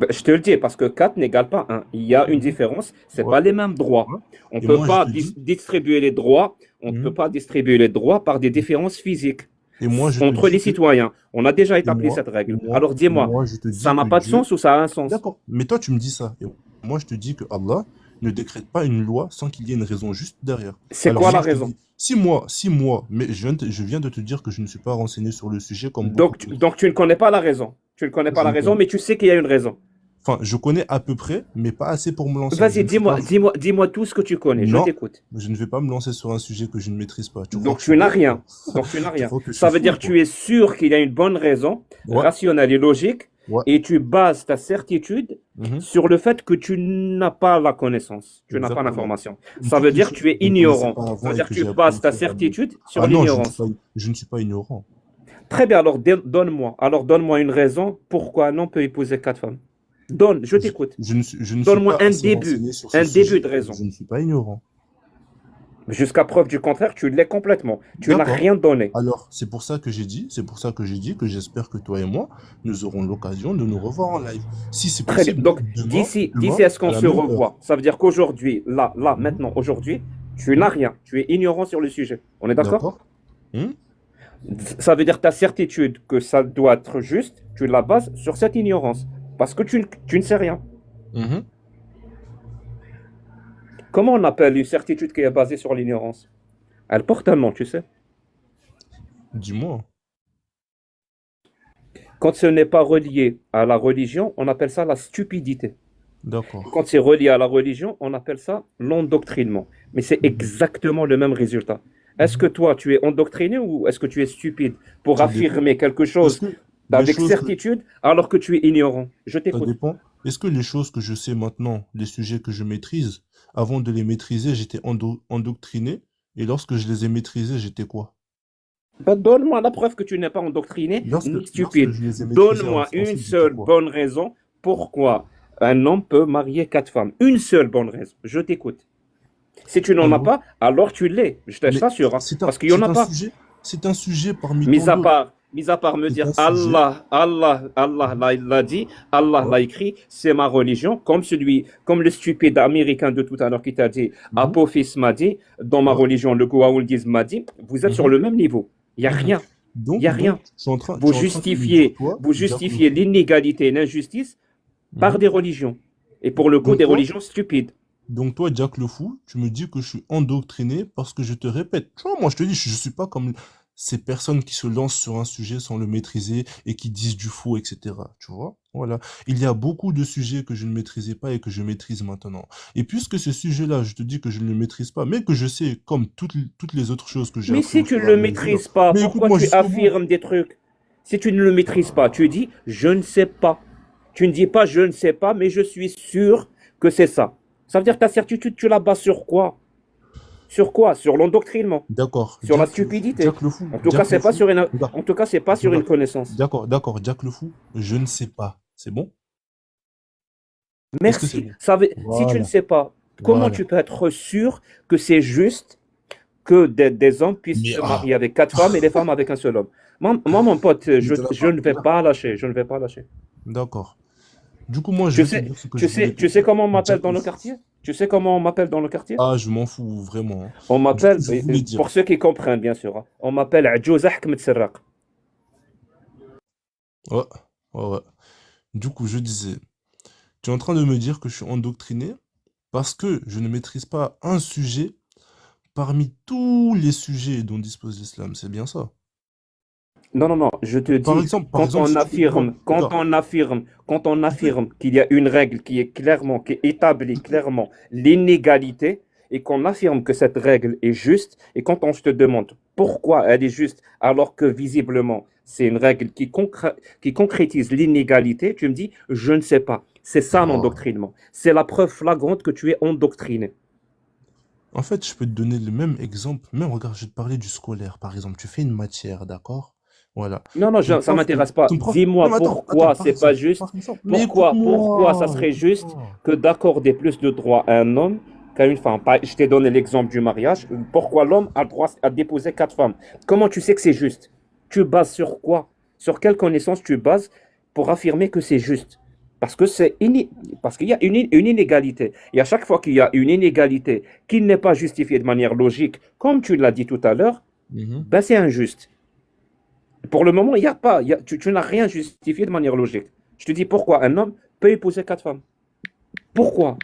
Je te le dis, parce que 4 n'égale pas 1. Il y a une Mhm. différence, c'est Ouais, pas les mêmes droits. ouais. On Et peut moi, je pas te dis, distribuer les droits, on ne peut mhm, pas distribuer les droits par des différences physiques et moi, je te entre les dis que, citoyens. On a déjà établi cette et règle. moi, Alors dis-moi, moi, je te ça dis n'a que pas de Dieu, sens ou ça a un sens? d'accord. Mais toi, tu me dis ça. Et moi, je te dis que Allah ne décrète pas une loi sans qu'il y ait une raison juste derrière. C'est Alors quoi la moi, je te raison? dis, si moi, mais je viens de te dire que je ne suis pas renseigné sur le sujet comme beaucoup d'autres. Donc tu ne connais pas la raison. Tu ne connais pas Je la ne raison, connais, mais tu sais qu'il y a une raison. enfin, je connais à peu près, mais pas assez pour me lancer. Je Vas-y, ne suis pas, dis-moi tout ce que tu connais. Je non, t'écoute. je ne vais pas me lancer sur un sujet que je ne maîtrise pas. Tu crois Donc que je suis tu n'as bête, rien. quoi. Donc tu n'as Tu rien. crois que je Ça suis veut fou, dire que quoi. tu es sûr qu'il y a une bonne raison, Ouais, rationnelle et logique, ouais. et tu bases ta certitude Mhm. sur le fait que tu n'as pas la connaissance, tu n'as pas Exactement. l'information. Comme Ça veut toutes les dire que choses tu es que je ne connaissais ignorant. pas Ça avant veut et dire que que tu j'ai appris bases au ta fur et à mesure. certitude sur Ah non, l'ignorance. je ne suis pas ignorant. Très bien, alors donne-moi une raison pourquoi un homme peut épouser 4 femmes. Je t'écoute. Je ne suis Donne-moi pas assez renseigné sur ce un début sujet. de raison. Je ne suis pas ignorant. Jusqu'à preuve du contraire, tu l'es complètement. Tu n'as D'accord. rien donné. Alors, c'est pour ça que j'ai dit que j'espère que toi et moi, nous aurons l'occasion de nous revoir en live. Si c'est Très bien. possible, Donc, demain, d'ici à ce qu'on à la se même heure. revoit, ça veut dire qu'aujourd'hui, Mhm. maintenant, aujourd'hui, tu Mhm. n'as rien. Tu es ignorant sur le sujet. On est d'accord? D'accord? Hmm. Ça veut dire ta certitude que ça doit être juste, tu la bases sur cette ignorance. Parce que tu ne sais rien. Mhm. Comment on appelle une certitude qui est basée sur l'ignorance? Elle porte un nom, tu sais. Dis-moi. Quand ce n'est pas relié à la religion, on appelle ça la stupidité. D'accord. Quand c'est relié à la religion, on appelle ça l'endoctrinement. Mais c'est Mhm. exactement le même résultat. Est-ce que Mhm. toi, tu es endoctriné ou est-ce que tu es stupide pour Ça dépend. affirmer quelque Est-ce chose que les avec choses que certitude alors que tu es ignorant? Je ça t'écoute. dépend. Est-ce que les choses que je sais maintenant, les sujets que je maîtrise, avant de les maîtriser, j'étais endoctriné, et lorsque je les ai maîtrisés, j'étais quoi? Ben, donne-moi la preuve que tu n'es pas endoctriné Lorsque, ni lorsque stupide. je les ai maîtrisés, Donne-moi une ensuite j'étais seule quoi? bonne raison pourquoi un homme peut marier 4 femmes. Une seule bonne raison. Je t'écoute. Si tu n'en as Alors, pas, alors tu l'es. Je mais t'assure, hein, parce qu'il n'y en a pas. c'est un sujet parmi Mis tant à d'autres. part, mis à part me C'est dire un sujet. Allah l'a dit, Allah Ouais. l'a écrit, c'est ma religion, comme le stupide américain de tout à l'heure qui t'a dit, Mhm. Apophis m'a dit, dans ma Ouais. religion, le Gouaouldiz m'a dit, vous êtes sur Mhm. le même niveau. Il n'y a Mhm. rien. Il n'y a rien. Je suis en train, Vous tu es en train de me dire, justifiez, toi, vous Jack le justifiez fou. l'inégalité et l'injustice par Mhm. des religions. Et pour le coup, Donc des toi, religions stupides. donc toi, Jack le fou, tu me dis que je suis endoctriné parce que je te répète. Tu vois, moi je te dis, je suis pas comme. ces personnes qui se lancent sur un sujet sans le maîtriser et qui disent du faux, etc. Tu vois? Voilà. Il y a beaucoup de sujets que je ne maîtrisais pas et que je maîtrise maintenant. Et puisque ce sujet-là, je te dis que je ne le maîtrise pas, mais que je sais, comme toutes les autres choses que j'ai Mais appris si au tu ne fur et le à mesure, maîtrises pas, mais pourquoi écoute-moi tu jusqu'au bout. affirmes des trucs? Si tu ne le maîtrises pas, tu dis je ne sais pas. Tu ne dis pas je ne sais pas, mais je suis sûr que c'est ça. Ça veut dire ta certitude, tu la bases sur quoi? Sur quoi? Sur l'endoctrinement, D'accord. sur la stupidité. Jack le fou. En tout cas, Jack le c'est pas fou. sur une, Regarde, en tout cas, c'est pas sur une regarde. connaissance. D'accord. Jack le fou. Je ne sais pas. C'est bon? Est-ce que c'est Merci. bon? Si tu ne Voilà. sais pas, comment Voilà. tu peux être sûr que c'est juste que des hommes puissent Mais se ah, marier avec 4 femmes et des femmes avec un seul homme? Moi, mon pote, mais t'en as je pas. ne vais pas lâcher. Je ne vais pas lâcher. D'accord. Du coup, moi, je Tu vais te sais, dire ce que je voulais te tu sais dire. comment on m'appelle Jack dans le le fou. quartier? Tu sais comment on m'appelle dans le quartier? Ah, je m'en fous vraiment, hein. On Du coup, m'appelle, je voulais dire. pour ceux qui comprennent bien sûr, hein, on m'appelle Adjouz Ahmed Serraq. Ouais, ouais. Du coup, je disais, tu es en train de me dire que je suis endoctriné parce que je ne maîtrise pas un sujet parmi tous les sujets dont dispose l'islam. C'est bien ça. Non, je te Par dis, exemple, par exemple, si tu veux, moi, regarde. quand on Tu peux. affirme qu'il y a une règle qui établit clairement l'inégalité, et qu'on affirme que cette règle est juste, et quand on te demande pourquoi elle est juste, alors que visiblement c'est une règle qui concrétise l'inégalité, tu me dis, je ne sais pas. C'est ça Voilà. l'endoctrinement. C'est la preuve flagrante que tu es endoctriné. En fait, je peux te donner le même exemple. Même, regarde, je vais te parler du scolaire, par exemple. Tu fais une matière, d'accord? Voilà. Non, Ton ça prof, m'intéresse pas. ton prof. Non, Dis-moi mais attends, pourquoi c'est pas juste. par exemple. Mais Pourquoi ça écoute-moi, serait juste écoute-moi. que d'accorder plus de droits à un homme qu'à une femme. Je t'ai donné l'exemple du mariage. Pourquoi l'homme a le droit à d'épouser 4 femmes? Comment tu sais que c'est juste? Tu bases sur quoi? Sur quelle connaissance tu bases pour affirmer que c'est juste? Parce que parce qu'il y a une inégalité. Et à chaque fois qu'il y a une inégalité qui n'est pas justifiée de manière logique, comme tu l'as dit tout à l'heure, Mhm. ben c'est injuste. Pour le moment, il y a pas, tu n'as rien justifié de manière logique. Je te dis pourquoi un homme peut épouser 4 femmes. Pourquoi?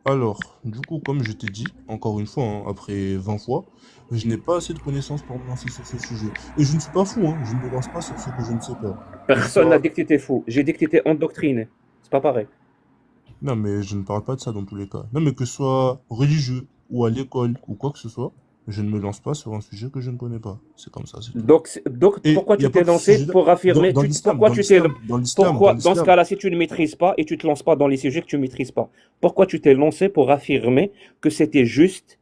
Alors, du coup, comme je t'ai dit, encore une fois, hein, après 20 fois, je n'ai pas assez de connaissances pour me lancer sur ce sujet. Et je ne suis pas fou, hein, je ne me lance pas sur ce que je ne sais pas. Que ce Personne n'a soit... dit que tu étais fou. J'ai dit que tu étais endoctriné. C'est pas pareil. Non, mais je ne parle pas de ça dans tous les cas. Non, mais que ce soit religieux ou à l'école ou quoi que ce soit, je ne me lance pas sur un sujet que je ne connais pas. C'est comme ça, c'est tout. Donc Et pourquoi il n'y tu a pas t'es que ce lancé sujet-là. pour Dans, affirmer, dans l'islam, pourquoi dans tu t'es, l'islam, dans l'islam, dans pourquoi, dans ce l'islam. cas-là, si tu ne maîtrises pas et tu te lances pas dans les sujets que tu maîtrises pas, pourquoi tu t'es lancé pour affirmer que c'était juste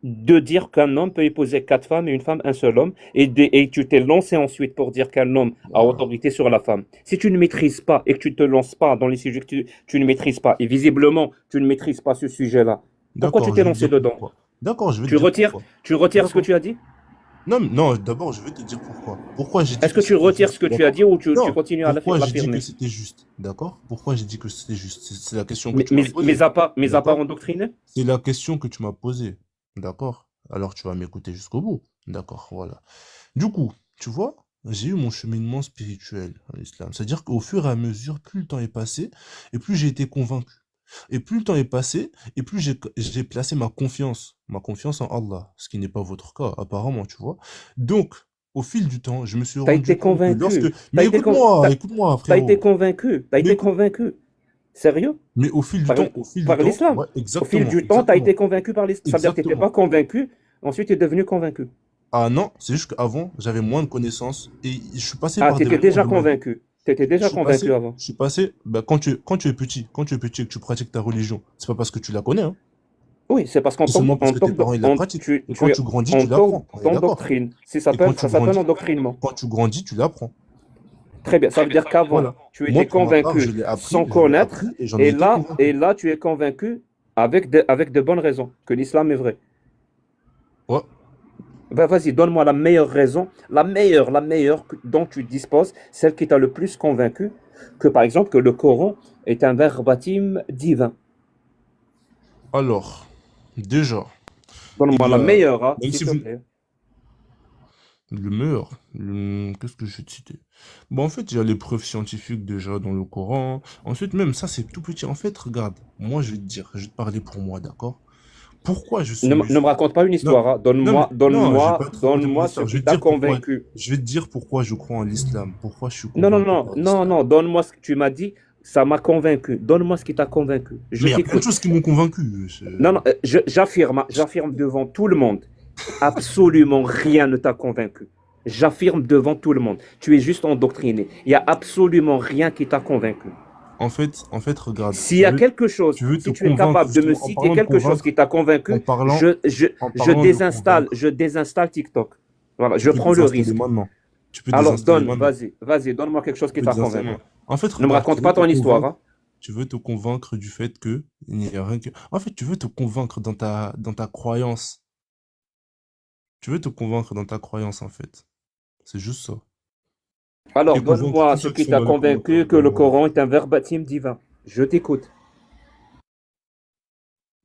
de dire qu'un homme peut épouser 4 femmes et une femme un seul homme, et tu t'es lancé ensuite pour dire qu'un homme a Voilà. autorité sur la femme. Si tu ne maîtrises pas et que tu te lances pas dans les sujets que tu ne maîtrises pas, et visiblement tu ne maîtrises pas ce sujet-là, pourquoi tu D'accord, t'es je vais te lancé dire dedans? pourquoi. D'accord, je vais te dire pourquoi. Tu retires ce que D'accord. tu as dit? Non, non, d'abord, je vais te dire pourquoi. Pourquoi j'ai dit Est-ce que que tu c'était retires ce juste, que tu as d'accord? dit ou tu Non, continues à pourquoi j'ai dit que l'affirmer? c'était juste, d'accord? Pourquoi j'ai dit que c'était juste? C'est la question que tu m'as posée, Mais à part d'accord? endoctriner? C'est la question que tu m'as posée, d'accord? Alors tu vas m'écouter jusqu'au bout, d'accord? Voilà. Du coup, tu vois, j'ai eu mon cheminement spirituel en islam. C'est-à-dire qu'au fur et à mesure, plus le temps est passé, et plus j'ai été convaincu. Et plus le temps est passé, et plus j'ai placé ma confiance en Allah, ce qui n'est pas votre cas, apparemment, tu vois. Donc, au fil du temps, je me suis T'as rendu été compte que lorsque... convaincu. Mais écoute-moi, T'as été frérot. convaincu. T'as Mais été écoute, convaincu. Sérieux? mais Par, au fil du par temps, l'islam. ouais, Au fil exactement, du temps, t'as été exactement, convaincu par l'islam. Ça veut dire que t'étais pas exactement. convaincu, ensuite tu es devenu convaincu. Ah non, c'est juste qu'avant, j'avais moins de connaissances, et je suis passé Ah, par des t'étais moments déjà de ma vie. convaincu. T'étais déjà convaincu avant. Je suis passé, bah, quand tu es petit, et que tu pratiques ta religion, c'est pas parce que tu la connais, hein. Oui, c'est parce qu'en C'est tant seulement parce que tes parents, ils la pratiquent. Et quand tu grandis, tu l'apprends. On est d'accord. t'endoctrines. Et quand tu Ça s'appelle grandis, endoctrinement. tu l'apprends. Très bien. Ça veut dire qu'avant, Voilà. tu Moi, étais pour ma part, convaincu sans je l'ai connaître, appris et j'en ai été et convaincu. là, tu es convaincu avec de bonnes raisons que l'islam est vrai. Ouais. Ben vas-y, donne-moi la meilleure raison, la meilleure dont tu disposes, celle qui t'a le plus convaincu que, par exemple, que le Coran est un verbatim divin. Alors, déjà, il Donne-moi y la a, meilleure, hein, même s'il si te vous, plaît. le meilleur, qu'est-ce que je vais te citer? Bon, en fait, il y a les preuves scientifiques déjà dans le Coran. Ensuite, même ça, c'est tout petit. En fait, regarde, moi, je vais te dire, je vais te parler pour moi, d'accord? pourquoi je Ne, suis ne me raconte pas une non, histoire, hein. non, mais non, je vais pas te raconter mon Donne-moi ce histoire. Je qui vais te t'a dire pourquoi. convaincu. Je vais te dire pourquoi je crois en l'islam. Pourquoi je suis Non, non, convaincu non, par non, l'islam. non, donne-moi ce que tu m'as dit, ça m'a convaincu. Donne-moi ce qui t'a convaincu. Je Mais il y a plein de t'écoute. choses qui m'ont convaincu. Non, non, j'affirme devant tout le monde, absolument rien ne t'a convaincu. J'affirme devant tout le monde. Tu es juste endoctriné. Il n'y a absolument rien qui t'a convaincu. Regarde, S'il y a quelque chose, tu veux te si tu es convaincre, capable de me justement, en citer parlant de quelque chose qui convaincre, t'a en convaincu, parlant, en parlant de convaincre, je désinstalle TikTok. Voilà, tu je peux prends le désinstaller risque. maintenant. Tu peux Alors désinstaller donne, maintenant. vas-y, donne-moi quelque chose Tu qui peux t'a désinstaller convaincu. maintenant. En fait, Ne me regarde, raconte pas ton histoire, hein. tu veux te convaincre du fait que il n'y a rien que. En fait, tu veux te convaincre dans ta croyance. Tu veux te convaincre dans ta croyance, en fait. C'est juste ça. Alors Et convaincre donne-moi tous ce ceux qui qui sont t'a dans les commentaires. convaincu que le Coran est un verbatim divin. Je t'écoute.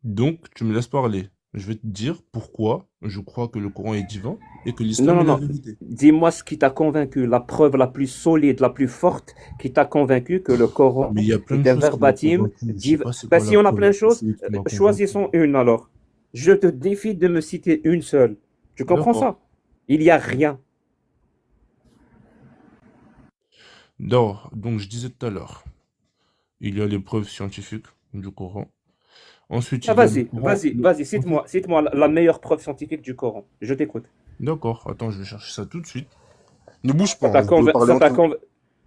Donc, tu me laisses parler. Je vais te dire pourquoi je crois que le Coran est divin et que Non, l'islam non, est la non. vérité. Dis-moi ce qui t'a convaincu, la preuve la plus solide, la plus forte qui t'a convaincu que le Coran Mais il y a plein de est un choses qui m'ont verbatim convaincu. Je sais divin. pas c'est Ben, quoi si la on a preuve plein la de plus choses, solide qui m'a convaincu. choisissons une alors. Je te défie de me citer une seule. Tu comprends D'accord. ça? Il n'y a rien. Donc, je disais tout à l'heure, il y a les preuves scientifiques du Coran. Ensuite, Ah, il y a le Coran. vas-y, Ensuite, cite-moi la meilleure preuve scientifique du Coran. Je t'écoute. d'accord, attends, je vais chercher ça tout de suite. Ne bouge pas, Ça t'a on peut convain- parler ça t'a entre nous. conv-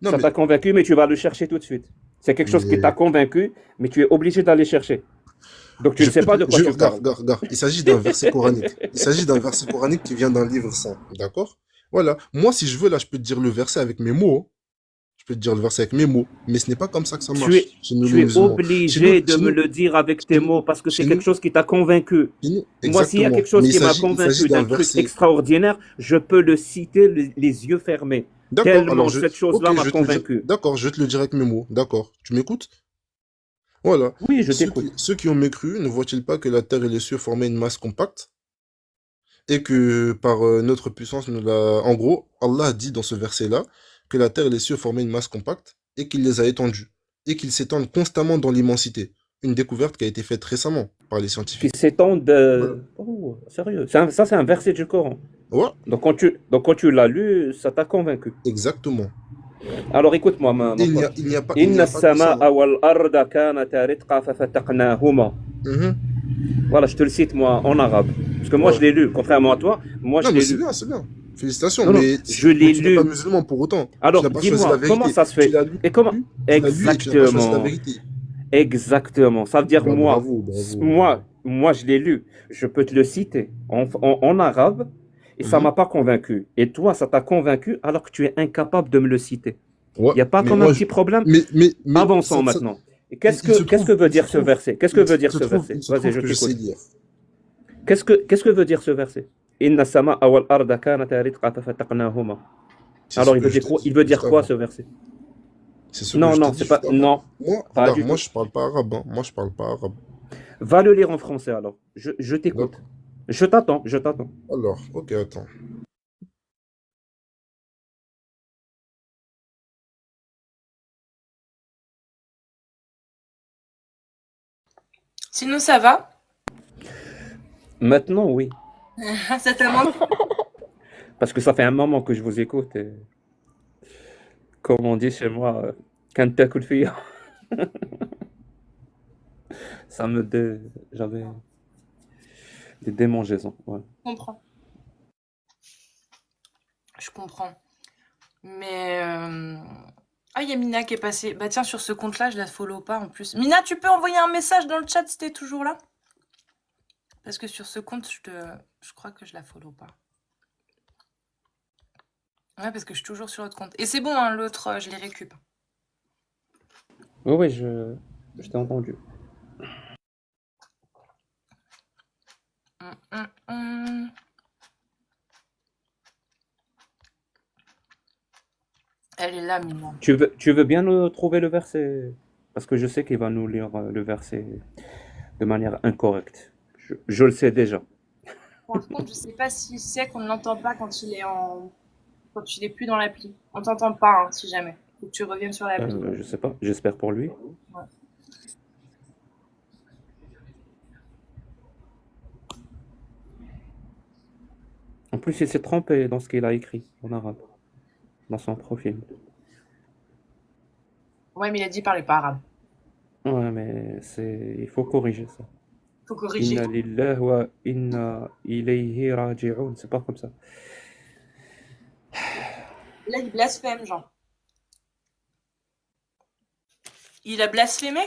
Non, ça mais, t'a convaincu, mais tu vas le chercher tout de suite. C'est quelque chose qui t'a mais convaincu, mais tu es obligé d'aller chercher. Donc tu ne sais pas de quoi tu regarde, parles. regarde. Il s'agit d'un verset coranique. Il s'agit d'un verset coranique qui vient d'un livre saint. D'accord? Voilà. Moi, si je veux, là, je peux te dire le verset avec mes mots. Je peux te dire le verset avec mes mots. Mais ce n'est pas comme ça que ça Tu marche es, chez nous, les tu es musulmans. obligé de Chez me nous, le dire avec tes chez nous, mots parce que chez c'est quelque nous, chose qui t'a convaincu. chez nous, Moi, s'il y a exactement. quelque chose Mais qui m'a il s'agit convaincu d'un d'un truc verset. extraordinaire, je peux le citer les yeux fermés. D'accord, alors Tellement cette ok, chose-là m'a je vais te le dire. convaincu. D'accord, je vais te le dire avec mes mots. D'accord. Tu m'écoutes? Voilà. Oui, je t'écoute. Ceux qui ont mécru, ne voient-ils pas que la terre et les cieux formaient une masse compacte? Et que par notre puissance, en gros, Allah dit dans ce verset-là que la terre et les cieux formaient une masse compacte et qu'il les a étendus et qu'ils s'étendent constamment dans l'immensité. Une découverte qui a été faite récemment par les Qui scientifiques. s'étendent Voilà. Oh, sérieux. Ça, c'est un verset du Coran. Ouais, Donc quand tu l'as lu, ça t'a convaincu. exactement. Alors écoute-moi, Et mon pote. il n'y a pas Inna que ça. as-samaa wal arda kanata ritqa fafataqnahuma. Mhm. Voilà, je te le cite moi en arabe. Parce que moi Ouais. je l'ai lu, contrairement à toi, moi je Non, mais l'ai c'est lu. bien, c'est bien. Félicitations, Non, non, mais je l'ai tu n'es pas lu. musulman pour autant. Tu Alors n'as pas choisi la dis-moi, comment vérité. ça se Tu fait? l'as lu, Et comment? tu l'as lu et tu n'as pas choisi la Exactement. vérité. Exactement. Ça veut dire Bah, bravo, bravo. moi je l'ai lu. Je peux te le citer en arabe et ça Mhm. m'a pas convaincu. Et toi, ça t'a convaincu alors que tu es incapable de me le citer. Ouais, Il n'y a pas mais comme un moi, petit problème? mais Avançons maintenant. Et il se qu'est-ce que trouve, veut il se dire ce trouve, verset? Qu'est-ce que veut dire ce verset? il se Vas-y, trouve je que je sais t'écoute. lire. Qu'est-ce que veut dire ce verset? Inna as-samaa wal arda kanata ritqa fafataqnahuma. C'est ce Alors que je t'ai il dit veut dire juste quoi avant. ce verset? C'est ce que Non, je t'ai non, dit c'est pas. juste avant. Non, Moi, pas regarde, du moi, tout. je parle pas arabe, hein. Moi, je parle pas arabe. Va le lire en français alors. Je t'écoute. D'accord. Je t'attends, je t'attends. Alors, ok, attends. Sinon, ça va? Maintenant, oui. Ça t'a manqué? Parce que ça fait un moment que je vous écoute. Et, comme on dit chez moi, quand t'écoutes fille, j'avais des démangeaisons. Ouais. Je comprends. Je comprends. Mais... Ah, il y a Mina qui est passée. Bah tiens, sur ce compte-là, je la follow pas en plus. Mina, tu peux envoyer un message dans le chat si t'es toujours là? Parce que sur ce compte, je crois que je la follow pas. Ouais, parce que je suis toujours sur l'autre compte. Et c'est bon, hein, l'autre, je les récup. Oui, oui, je t'ai entendu. Hum, hum. Elle est là, Mina. Tu veux bien nous trouver le verset? Parce que je sais qu'il va nous lire le verset de manière incorrecte. Je le sais déjà. Par contre, je sais pas s'il sait qu'on ne l'entend pas quand il est plus dans l'appli. On t'entend pas, hein, si jamais. Faut que tu reviennes sur l'appli. Je sais pas, j'espère pour lui. Ouais. plus, il s'est trompé dans ce qu'il a écrit en arabe, dans son profil. Ouais, mais il a dit qu'il parlait pas arabe. Ouais, mais il faut corriger ça. Faut corriger. Inna lillahi wa inna ilayhi raji'un. C'est pas comme ça. Là, il blasphème, genre. Il a blasphémé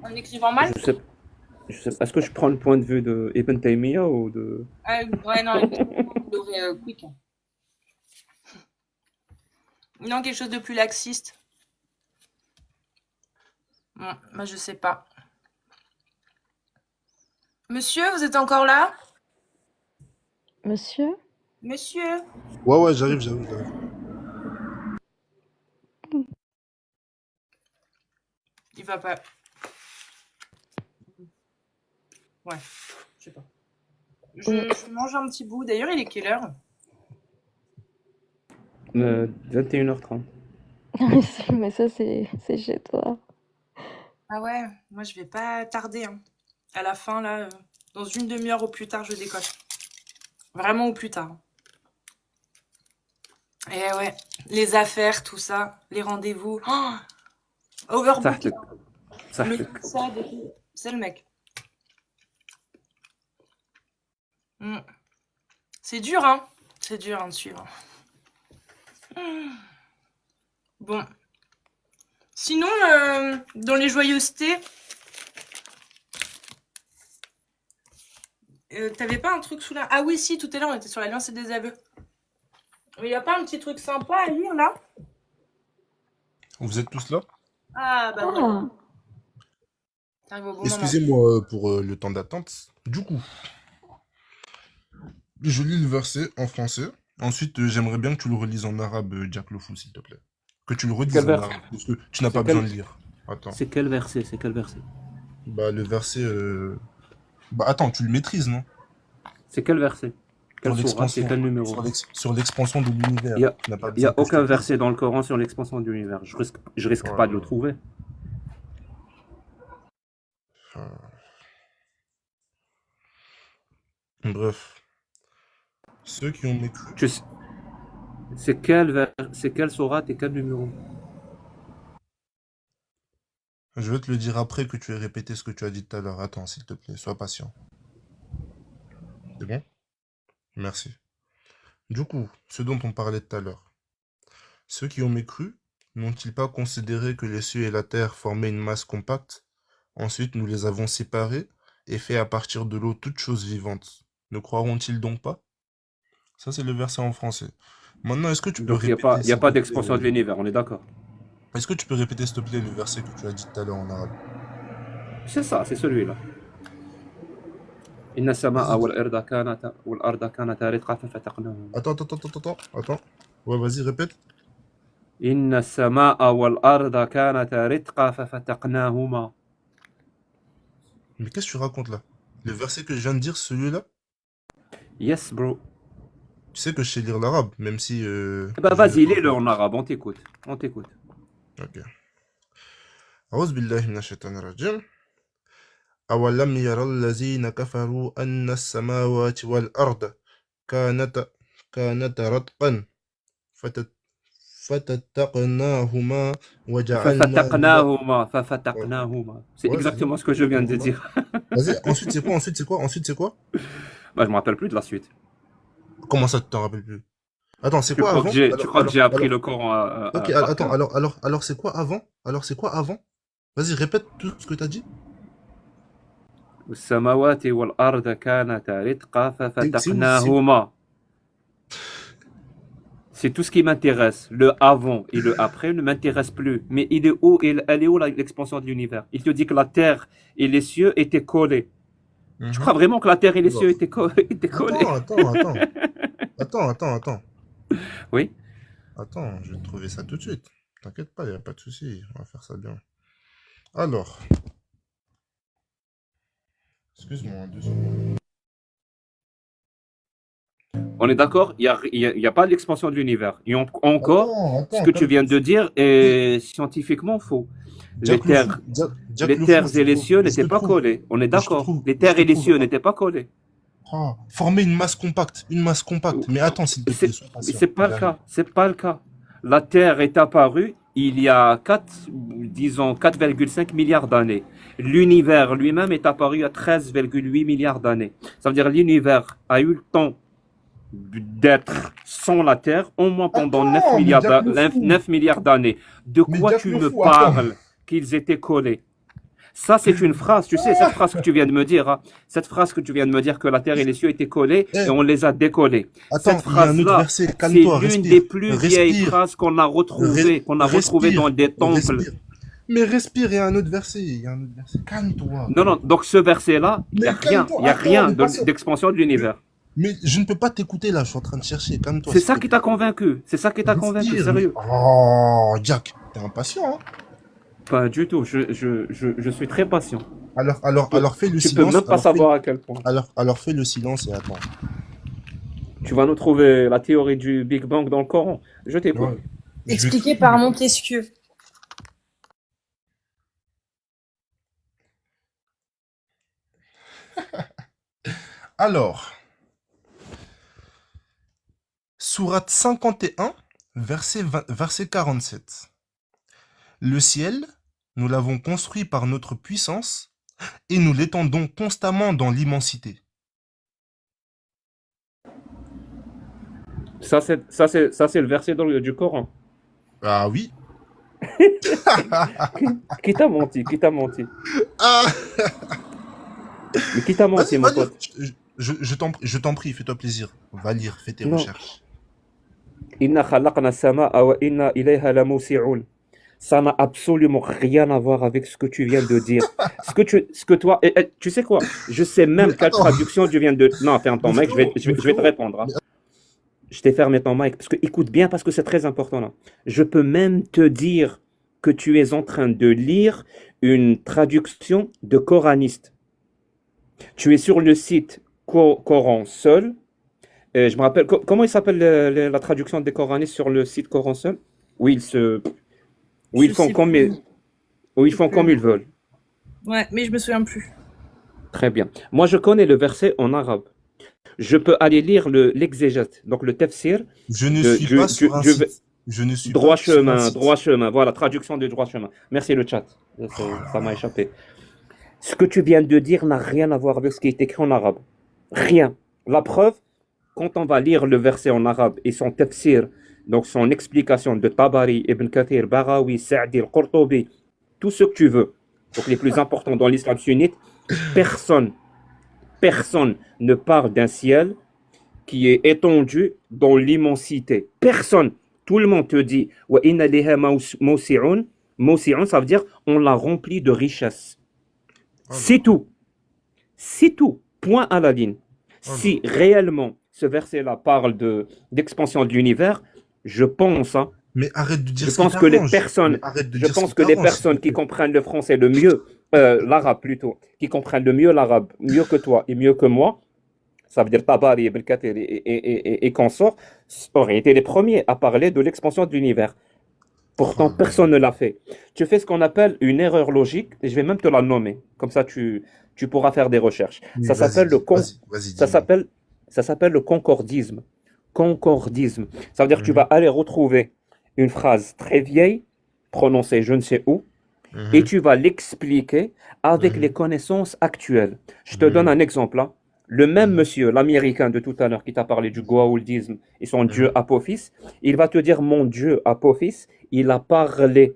en écrivant mal? Je sais. Est-ce que je prends le point de vue de Ibn Taymiyyah ou de... Ouais, non, il aurait quick. Non, quelque chose de plus laxiste. Moi, je sais pas. Monsieur, vous êtes encore là? Monsieur? Monsieur? Ouais, j'arrive. Il va pas. Ouais, je sais pas. Je mange un petit bout. D'ailleurs, il est quelle heure? 21h30. Mais ça, c'est chez toi. Ah ouais, moi je vais pas tarder. Hein. À la fin, là, dans une demi-heure au plus tard, je décolle. Vraiment au plus tard. Et ouais, les affaires, tout ça, les rendez-vous. Oh, overbook. Ça, C'est le mec. C'est dur, hein? C'est dur hein, de suivre. Bon. Sinon, dans les joyeusetés, t'avais pas un truc sous la... Ah oui, si, tout à l'heure, on était sur l'Alliance et des aveux. Mais y a pas un petit truc sympa à lire, là? Vous êtes tous là? Ah, bah voilà. T'arrives au bon moment. Excusez-moi pour le temps d'attente. Du coup, je lis le verset en français. Ensuite, j'aimerais bien que tu le relises en arabe, Jack Lofou, s'il te plaît. Que tu le redises Quel en verset? arabe, parce que tu n'as pas besoin de lire. Attends. C'est quel verset? Bah, le verset... Bah, attends, tu le maîtrises, non? C'est quel verset? Sur Quelle sourate? C'est quel numéro? Sur l'expansion de l'univers. Il n'y a aucun verset dans le Coran sur l'expansion de l'univers. Je risque pas de le trouver. Bref. Ceux qui ont mécru. C'est quelle sourate et quel numéro? Je vais te le dire après que tu aies répété ce que tu as dit tout à l'heure. Attends, s'il te plaît, sois patient. C'est bon? Merci. Du coup, ce dont on parlait tout à l'heure. Ceux qui ont mécru n'ont-ils pas considéré que les cieux et la terre formaient une masse compacte? Ensuite, nous les avons séparés et fait à partir de l'eau toutes choses vivantes. Ne croiront-ils donc pas? Ça, c'est le verset en français. Maintenant, est-ce que tu peux répéter... Il n'y a pas d'expansion de l'univers, on est d'accord. Est-ce que tu peux répéter, s'il te plaît, le verset que tu as dit tout à l'heure en arabe? C'est ça, c'est celui-là. Inna sama'a wal arda kanata ritqa fafataqnahuma. Attends. Ouais, vas-y, répète. Inna sama'a wal arda kanata ritqa fafataqnahuma. Mais qu'est-ce que tu racontes là? Le verset que je viens de dire, celui-là? Yes, bro. Tu sais que je sais lire l'arabe, même si... Bah vas-y, lis-le en arabe, on t'écoute. Ok. أعوذ بالله من الشيطان الرجيم أولم يرى الذين كفروا أن السماوات والأرض كانتا رتقا فتتقناهما ففتقناهما. C'est exactement ce que je viens de dire. Vas-y, ensuite c'est quoi? Bah je me rappelle plus de la suite. Comment ça, tu t'en rappelles plus? Attends, c'est quoi avant? Tu crois que j'ai appris le Coran Ok, attends, alors c'est quoi avant? Vas-y, répète tout ce que t'as dit. السماوات والأرض كانتا رتقا ففتقناهما. C'est tout ce qui m'intéresse. Le avant et le après ne m'intéressent plus. Mais elle est où l'expansion de l'univers? Il te dit que la terre et les cieux étaient collés. Tu crois vraiment que la terre et les cieux étaient collés? Attends. Oui? Attends, je vais trouver ça tout de suite. T'inquiète pas, il n'y a pas de souci. On va faire ça bien. Alors. Excuse-moi, 2 secondes. On est d'accord? Il n'y a pas l'expansion de l'univers. Et encore, ce que tu viens de dire est scientifiquement faux. Les terres et les cieux n'étaient pas collés. On est d'accord. Les terres et les cieux n'étaient pas collés. Oh, former une masse compacte. Une masse compacte. Mais attends, s'il te plaît, C'est sois mais patient. c'est pas le J'arrive. cas. C'est pas le cas. La Terre est apparue il y a 4, disons 4,5 milliards d'années. L'univers lui-même est apparu il y a 13,8 milliards d'années. Ça veut dire l'univers a eu le temps d'être sans la Terre au moins pendant 9 Attends, mais milliards Jack le fou. 9 milliards d'années. De Mais quoi Jack tu le me fou, attends. parles qu'ils étaient collés? Ça, c'est une phrase, tu sais, cette phrase que tu viens de me dire, hein, cette phrase que tu viens de me dire que la terre et les cieux étaient collés et Eh, on les a décollés. Cette attends, il y a un autre phrase-là, verset. c'est Calme-toi, l'une des respire. plus vieilles Respire. phrases qu'on a retrouvées dans Respire. des temples. Respire. Mais respire, il y a un autre verset. Il y a un autre verset. Calme-toi. Non, non, donc ce verset-là, il n'y a Mais rien, calme-toi. il y a Attends, rien mais pas ça. d'expansion de l'univers. Mais je ne peux pas t'écouter là. Je suis en train de chercher. Calme-toi, C'est s'il ça te qui plaît. t'a convaincu, c'est ça qui t'a convaincu, Respire. Mais... sérieux. Oh, Jack, t'es impatient, hein? Pas du tout, je suis très patient. Alors fais le Tu peux silence. même pas savoir à quel point. Alors fais le silence et attends. Tu vas nous trouver la théorie du Big Bang dans le Coran. Je t'écoute. Ouais. Je vais Expliqué te- par Montesquieu. Alors, sourate 51, verset 47. Le ciel, nous l'avons construit par notre puissance et nous l'étendons constamment dans l'immensité. Ça, c'est le verset du Coran. Ah oui. Qui t'a menti? Qui t'a menti? Ah, Mais qui t'a menti, vas-y, mon vas-y. pote? Je t'en prie, fais-toi plaisir. Va lire, fais tes Non. recherches. Inna khalaqna as-samaa wa inna ilayha lamusi'un. Ça n'a absolument rien à voir avec ce que tu viens de dire. Ce que toi, tu sais quoi? Je sais même Mais quelle attends, traduction tu viens de. Non, ferme ton mais mic, frérot, je vais te répondre, hein. Je t'ai fermé ton mic parce que écoute bien parce que c'est très important là. Je peux même te dire que tu es en train de lire une traduction de coraniste. Tu es sur le site Coran Seul. Je me rappelle comment il s'appelle la traduction des coranistes sur le site Coran Seul où ils se où ils Je font sais comme plus. où ils font comme ils veulent. Ouais, mais je me souviens plus. Très bien. Moi je connais le verset en arabe. Je peux aller lire l'exégète, donc le tafsir je ne de, suis pas sur un du site. Je ne suis droit pas sur un chemin, site. droit chemin. Voilà, traduction de droit chemin. Merci le chat. Ça m'a échappé. Ce que tu viens de dire n'a rien à voir avec ce qui est écrit en arabe. Rien. La preuve, quand on va lire le verset en arabe et son tafsir, donc son explication de Tabari, Ibn Kathir, Baghawi, Sa'di, Al-Qurtubi, tout ce que tu veux, donc les plus importants dans l'islam sunnite, personne ne parle d'un ciel qui est étendu dans l'immensité. Personne. Tout le monde te dit wa inna liha mawsi'un. Mawsi'un, ça veut dire on l'a rempli de richesse. Oh C'est là. tout. C'est tout. Point à la ligne. Oh là. Si réellement ce verset-là parle d'expansion de l'univers, je pense, hein, Mais arrête de dire je ce qui pense que les t'arrange. personnes, Mais arrête de je dire ce pense qui que les t'arrange, s'il te personnes qui plaît. comprennent le français le mieux, l'arabe plutôt, qui comprennent le mieux l'arabe, mieux que toi et mieux que moi, ça veut dire Tabari, Ibn Kathir et consorts, auraient été les premiers à parler de l'expansion de l'univers. Pourtant, Oh. personne ne l'a fait. Tu fais ce qu'on appelle une erreur logique, et je vais même te la nommer. Comme ça, tu pourras faire des recherches. Oui, Ça vas-y, s'appelle le vas-y, ça dis-moi. s'appelle le concordisme. Concordisme. Ça veut dire que tu vas aller retrouver une phrase très vieille, prononcée je ne sais où, et Mhm. tu vas l'expliquer avec Mhm. les connaissances actuelles. Je te donne un exemple, hein. Le même Mhm. monsieur, l'américain de tout à l'heure qui t'a parlé du goa'uldisme et son dieu Mhm. Apophis, il va te dire mon dieu Apophis, il a parlé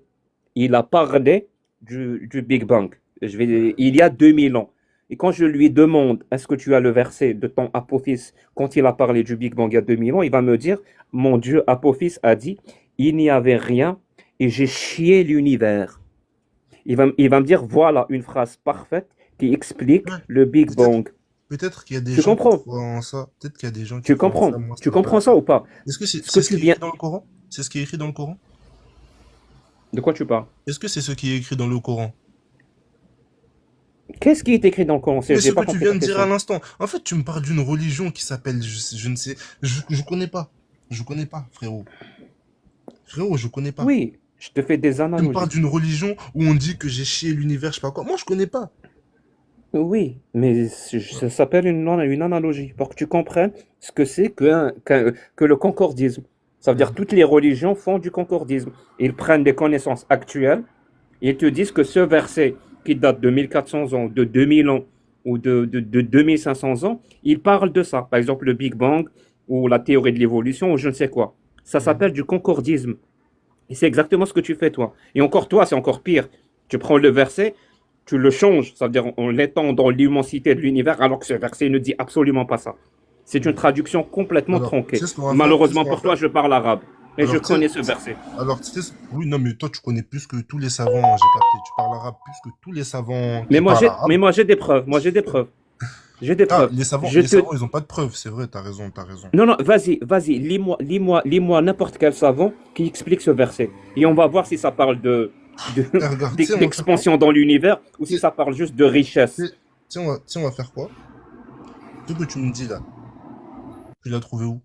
du Big Bang. Il y a 2000 ans. Et quand je lui demande est-ce que tu as le verset de ton Apophis quand il a parlé du Big Bang il y a 2000 ans, il va me dire mon dieu Apophis a dit il n'y avait rien et j'ai chié l'univers. Il va me dire voilà une phrase parfaite qui explique Ouais. le Big Peut-être, Bang. peut-être qu'il y a des Tu gens qui comprends? croient en ça. Peut-être qu'il y a des gens qui Tu croient en comprends? ça. Moi, Tu ça me comprends paraît. ça ou pas? Est-ce que c'est Ce que ce tu qui est viens. écrit dans le Coran? C'est ce qui est écrit dans le Coran? De quoi tu parles? Est-ce que c'est ce qui est écrit dans le Coran? Qu'est-ce qui est écrit dans le Coran? Mais J'ai ce pas que tu compris viens ta de dire à question. l'instant. En fait, tu me parles d'une religion qui s'appelle, je ne sais, je connais pas. Je connais pas, frérot. Frérot, je connais pas. Oui, je te fais des Tu me parles analogies. d'une religion où on dit que j'ai chié l'univers, je sais pas quoi. Moi, je connais pas. Oui, mais ça s'appelle une analogie pour que tu comprennes ce que c'est que le concordisme. Ça veut dire Mhm. toutes les religions font du concordisme. Ils prennent des connaissances actuelles. Ils te disent que ce verset qui date de 1400 ans, de 2000 ans ou de 2500 ans, il parle de ça. Par exemple, le Big Bang ou la théorie de l'évolution ou je ne sais quoi. Ça Mhm. s'appelle du concordisme. Et c'est exactement ce que tu fais, toi. Et encore, toi, c'est encore pire. Tu prends le verset, tu le changes, ça veut dire on l'étend dans l'immensité de l'univers, alors que ce verset ne dit absolument pas ça. C'est une Mhm. traduction complètement Alors, tu tronquée. sais ce qu'on va faire? Tu sais ce Malheureusement qu'on va pour toi, faire? je parle arabe. Et je Alors, tu sais, connais ce verset. oui, non, mais toi, tu connais plus que tous les savants, j'ai capté. Tu parles arabe plus que tous les savants Mais qui moi, parlent mais arabe. moi, j'ai des preuves. Moi, j'ai des preuves. J'ai des Ah, preuves. Je les te, savants, ils ont pas de preuves, c'est vrai, t'as raison, t'as raison. Non, non, vas-y, lis-moi n'importe quel savant qui explique ce verset. Et on va voir si ça parle de- Eh, regarde, tu sais, on va faire quoi? d'expansion dans l'univers ou si Tu sais, ça parle juste de richesse. tu sais, on va faire quoi? Ce que tu me dis là, tu l'as trouvé où?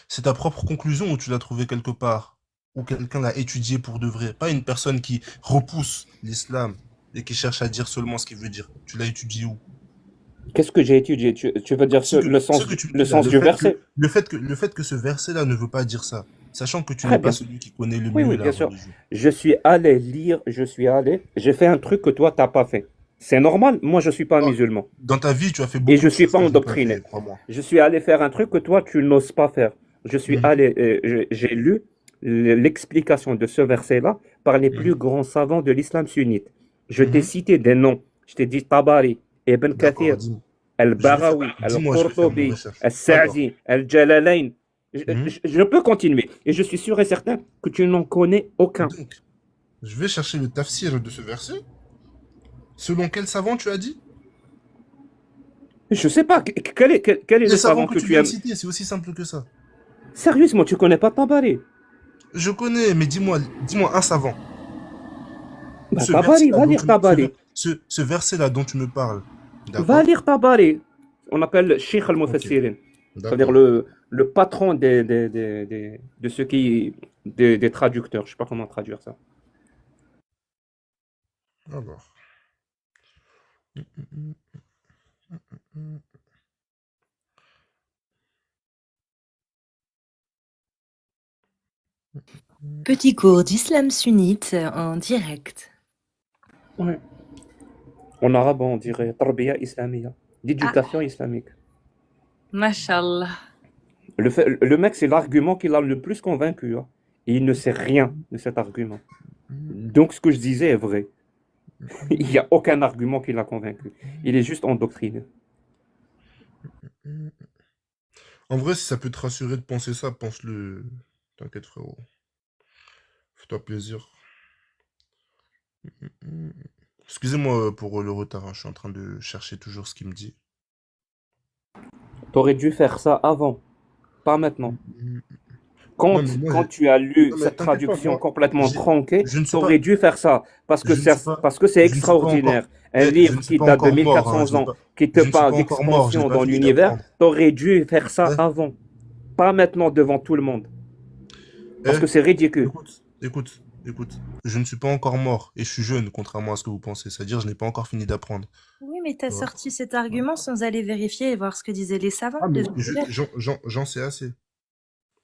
C'est ta propre conclusion ou tu l'as trouvé quelque part? Ou quelqu'un l'a étudié pour de vrai? Pas une personne qui repousse l'islam et qui cherche à dire seulement ce qu'il veut dire. Tu l'as étudié où? Qu'est-ce que j'ai étudié? Tu veux dire Ce que tu me le dis là, sens du verset? le fait que ce verset-là ne veut pas dire ça, sachant que tu Très n'es pas bien. celui qui connaît le Oui, mieux oui, la bien sûr. religion. J'ai fait un truc que toi, t'as pas fait. C'est normal, moi, je suis pas un Oh, musulman. dans ta vie, tu as fait Et beaucoup je de suis choses pas que je n'ai pas endoctriné. fait, crois-moi. Je suis allé faire un truc que toi, tu n'oses pas faire. Je suis Mhm, allé, j'ai lu l'explication de ce verset-là par les plus mhm. grands savants de l'islam sunnite. Je t'ai Mhm. cité des noms. Je t'ai dit Tabari, Ibn D'accord, Kathir, Al-Barawi, dis-moi, je vais faire mes Al-Qurtubi, recherches. Alors, Al-Sa'di, Al-Jalalain. mhm. Je peux continuer. Et je suis sûr et certain que tu n'en connais aucun. Donc, je vais chercher le tafsir de ce verset. Selon quel savant tu as dit? Je sais pas, quel est Les le savants savant que que tu tu viens de aimes? citer, c'est aussi simple que ça. Sérieusement, tu connais pas Tabari? Je connais, mais dis-moi un savant. Bah, Tabari, va lire Tabari. Ce verset-là dont tu me parles. Va D'accord? lire Tabari. On appelle Sheikh Ok, al-Mufassirin. C'est-à-dire d'accord. le patron de ceux des traducteurs. Je sais pas comment traduire ça. Alors. Petit cours d'islam sunnite en direct. Ouais. En arabe, on dirait Tarbiya Islamiyya. Ah, D'éducation islamique. mashallah. Le mec, c'est l'argument qui l'a le plus convaincu, hein. Et il ne sait rien de cet argument. Donc, ce que je disais est vrai. Il n'y a aucun argument qui l'a convaincu. Il est juste endoctriné. En vrai, si ça peut te rassurer de penser ça, pense-le. T'inquiète, frérot. Fais-toi plaisir. Excusez-moi pour le retard, hein, je suis en train de chercher toujours ce qu'il me dit. T'aurais dû faire ça avant, pas maintenant. Non, mais Quand tu as lu non, mais cette t'inquiète pas, traduction moi, complètement tronquée, je ne suis t'aurais pas, dû faire ça parce que c'est je ne suis pas encore, extraordinaire. Un je livre ne suis qui pas date de encore mort, hein, 1400 ans, qui te je ne suis parle pas encore mort, je n'ai d'expansion pas dans fini l'univers, d'apprendre. t'aurais dû faire ça Eh, avant, pas maintenant devant tout le monde, parce eh, que c'est ridicule. écoute, je ne suis pas encore mort et je suis jeune, contrairement à ce que vous pensez. C'est-à-dire, je n'ai pas encore fini d'apprendre. Oui, mais t'as Tu vois. sorti cet argument sans aller vérifier et voir ce que disaient les savants. Ah, mais Déjà. j'en sais assez.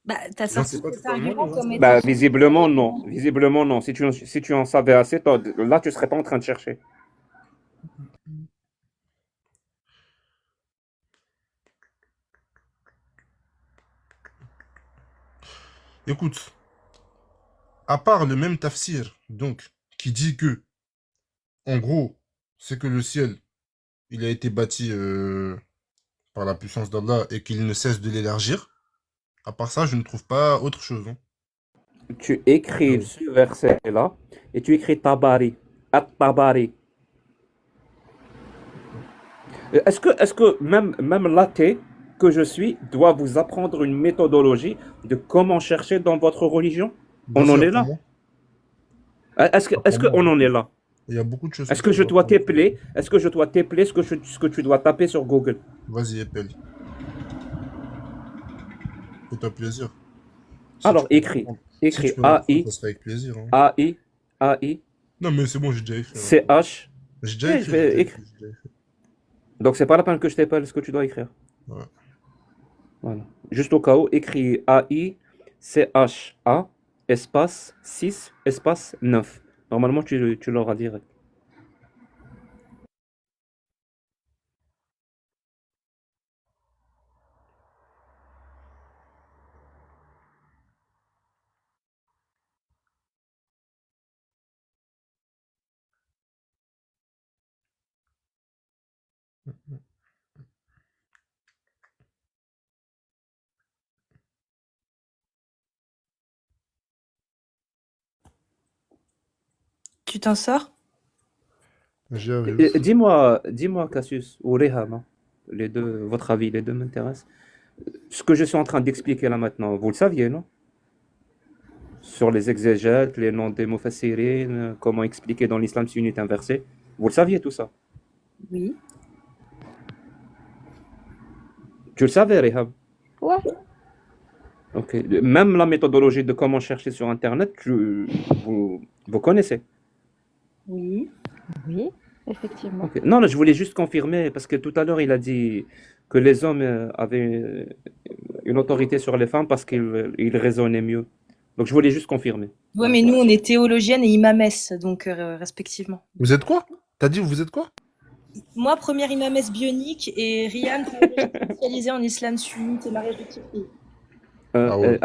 Bah, t'as J'en sorti sais pas cet totalement, argument mais j'en comme sais étant... Bah, visiblement non, visiblement non. Si tu en savais assez, là tu serais pas en train de chercher. Écoute, à part le même tafsir, donc, qui dit que, en gros, c'est que le ciel, il a été bâti par la puissance d'Allah et qu'il ne cesse de l'élargir. À part ça, je ne trouve pas autre chose, hein. Tu écris J'avoue. ce verset-là et tu écris Tabari, At-Tabari. Est-ce que même l'athée que je suis doit vous apprendre une méthodologie de comment chercher dans votre religion? Bien On en sûr, est là. Est-ce apprends-moi, qu'on en est là? il y a beaucoup de choses que Est-ce tu que je peux dois apprendre. t'épeler? Est-ce que je dois t'épeler ce que tu dois taper sur Google? Vas-y, épelle. Fais-toi plaisir. Si tu Alors, peux m'apprendre, si tu écris peux m'apprendre, AI, ça sera avec plaisir, hein. AI, AI, Non, mais c'est bon, j'ai déjà écrit, hein. CH, J'ai déjà Eh, je écrit, j'ai vais déjà écrire. écrit, j'ai déjà écrit. Donc, c'est pas la peine que je t'appelle ce que tu dois écrire. Ouais. Voilà. Juste au cas où, écris AICHA, espace 6, espace 9. Normalement, tu l'auras direct. Tu t'en sors? J'y arrive. Dis-moi, Cassius, ou Reham, hein, les deux, votre avis, les deux m'intéressent. Ce que je suis en train d'expliquer là maintenant, vous le saviez, non? Sur les exégètes, les noms des mufassirin, comment expliquer dans l'islam sunnite inversé. Vous le saviez tout ça? Oui. Tu le savais, Rehab? Ouais. Ok. Même la méthodologie de comment chercher sur Internet, vous connaissez. Oui. Oui, effectivement. Ok. Non, non, je voulais juste confirmer, parce que tout à l'heure, il a dit que les hommes avaient une autorité sur les femmes parce qu'ils raisonnaient mieux. Donc, je voulais juste confirmer. Ouais, mais nous, on est théologienne et imamesse, donc respectivement. Vous êtes quoi? T'as dit vous êtes quoi? Moi, première imamesse bionique et Ryan, théologien spécialisée en islam sunnite et mariage de type. Ah ouais.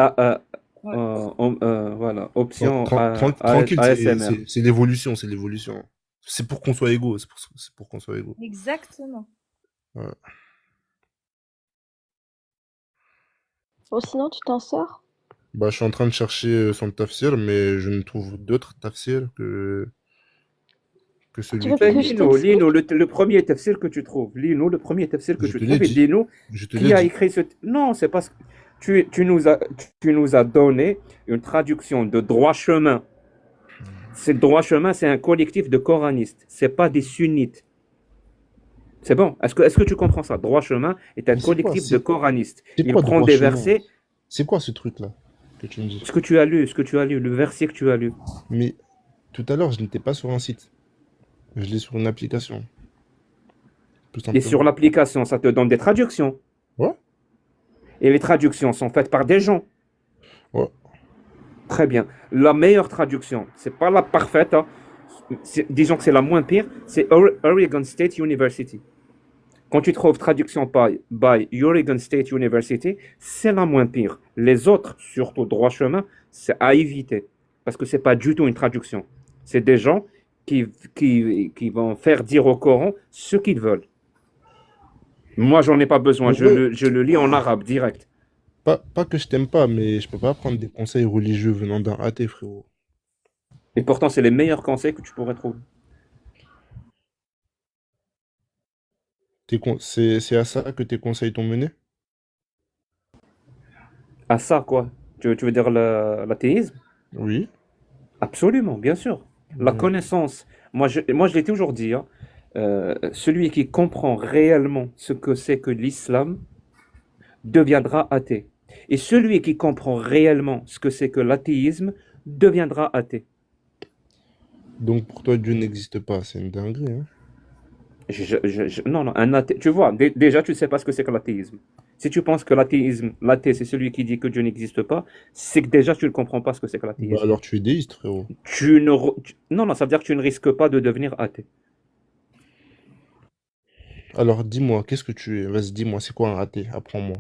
Ouais. Voilà, option Tranquille, ASMR. c'est l'évolution, c'est l'évolution. C'est pour qu'on soit égaux, c'est pour qu'on soit égaux. Exactement. Ouais. Bon, sinon, tu t'en sors? Bah, je suis en train de chercher son tafsir, mais je ne trouve d'autres tafsirs que celui veux que que Ben, je Lino, t'explique? le premier tafsir que tu trouves. Lino, le premier tafsir que je tu te l'ai trouves. Et dit. dis-nous Je te qui l'ai a dit. écrit ce... Non, c'est parce que tu nous as donné une traduction de droit chemin. C'est droit chemin, c'est un collectif de coranistes. C'est pas des sunnites. C'est bon. Est-ce que tu comprends ça? Droit chemin est un Mais c'est quoi? collectif de coranistes. C'est Il quoi prend droit des chemin? versets. C'est quoi ce truc-là que tu me dis? Ce que tu as lu, le verset que tu as lu. Mais tout à l'heure, je n'étais pas sur un site. Je l'ai sur une application, tout Et sur simplement. l'application, ça te donne des traductions. Ouais, Et les traductions sont faites par des gens. ouais. Très bien. La meilleure traduction, c'est pas la parfaite, hein. Disons que c'est la moins pire, c'est Oregon State University. Quand tu trouves traduction by Oregon State University, c'est la moins pire. Les autres, surtout droit chemin, c'est à éviter. Parce que c'est pas du tout une traduction. C'est des gens qui vont faire dire au Coran ce qu'ils veulent. Moi, j'en ai pas besoin. En vrai, Je le lis en arabe direct. pas que je t'aime pas, mais je peux pas prendre des conseils religieux venant d'un athée, frérot. Et pourtant, c'est les meilleurs conseils que tu pourrais trouver. C'est à ça que tes conseils t'ont mené? À ça, quoi. Tu veux dire l'athéisme? Oui. Absolument, bien sûr. La Mm. connaissance. Moi, je l'ai toujours dit, hein, celui qui comprend réellement ce que c'est que l'islam deviendra athée. Et celui qui comprend réellement ce que c'est que l'athéisme deviendra athée. Donc pour toi, Dieu n'existe pas, c'est une dinguerie, hein? Non, non, un athée. Tu vois, déjà, tu ne sais pas ce que c'est que l'athéisme. Si tu penses que l'athée, c'est celui qui dit que Dieu n'existe pas, c'est que déjà, tu ne comprends pas ce que c'est que Bah l'athéisme. alors tu es déiste, frérot. Non, non, ça veut dire que tu ne risques pas de devenir athée. Alors dis-moi, qu'est-ce que tu es? Vas-y, dis-moi, c'est quoi un athée? Apprends-moi.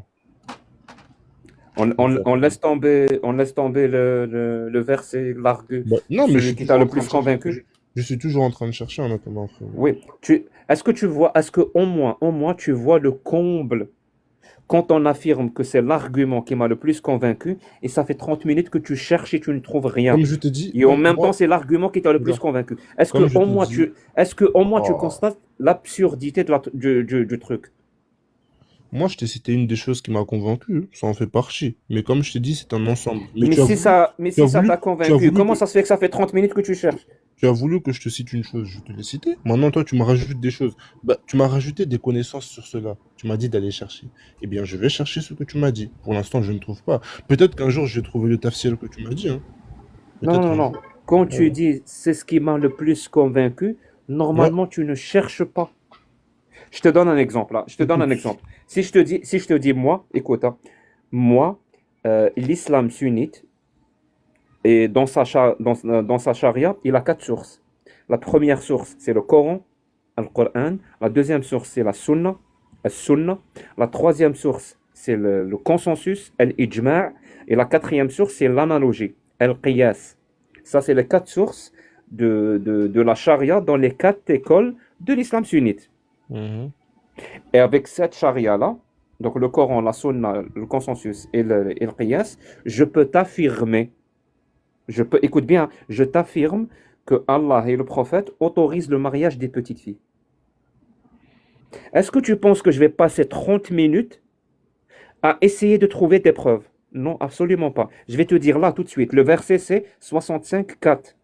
On laisse tomber le verset, l'argu, Bah, non, mais celui qui t'a le plus convaincu. je suis toujours en train de chercher en attendant, frérot. Oui. Est-ce que au moins tu vois le comble quand on affirme que c'est l'argument qui m'a le plus convaincu et ça fait 30 minutes que tu cherches et tu ne trouves rien. Comme je te dis, Et en même moi, temps, c'est l'argument qui t'a le plus regarde, convaincu. Est-ce comme que je au te moins dis, tu oh, constates l'absurdité du truc? moi je t'ai cité une des choses qui m'a convaincu, ça en fait partie. Mais comme je t'ai dit, c'est un ensemble. Mais Mais si ça t'a convaincu, comment ça se fait que ça fait 30 minutes que tu cherches? tu as voulu que je te cite une chose, je te l'ai cité. Maintenant, toi, tu me rajoutes des choses. Bah, tu m'as rajouté des connaissances sur cela. Tu m'as dit d'aller chercher. Eh bien, je vais chercher ce que tu m'as dit. Pour l'instant, je ne trouve pas. Peut-être qu'un jour, je vais trouver le tafsir que tu m'as dit, hein. Non, Peut-être non, un non. jour. Quand Ouais. tu dis c'est ce qui m'a le plus convaincu, Ouais, normalement, tu ne cherches pas. Je te donne un exemple là. Je te donne un écoute. exemple. Si je te dis moi, écoute, hein, moi, l'islam sunnite, et dans sa charia, il a quatre sources. La première source, c'est le Coran, le Coran. La deuxième source, c'est la Sunna, Sunna. La troisième source, c'est le consensus, l'ijma'. Et la quatrième source, c'est l'analogie, al-qiyas. Ça, c'est les quatre sources de la charia dans les quatre écoles de l'islam sunnite. Mhm. Et avec cette charia-là, donc le Coran, la Sunna, le consensus et le qiyas, je peux t'affirmer, écoute bien, je t'affirme que Allah et le prophète autorisent le mariage des petites filles. Est-ce que tu penses que je vais passer 30 minutes à essayer de trouver des preuves? Non, absolument pas. Je vais te dire là tout de suite. Le verset c'est 65, 4,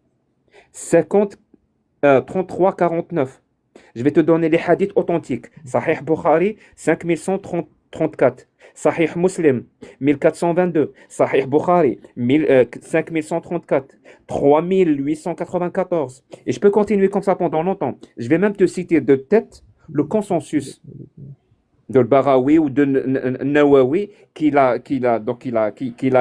50, 33, 49. Je vais te donner les hadiths authentiques. Sahih Bukhari, 5134. Sahih Muslim, 1422. Sahih Bukhari, 5134. 3894. Et je peux continuer comme ça pendant longtemps. Je vais même te citer de tête le consensus de Barawi ou de Nawawi qu'il a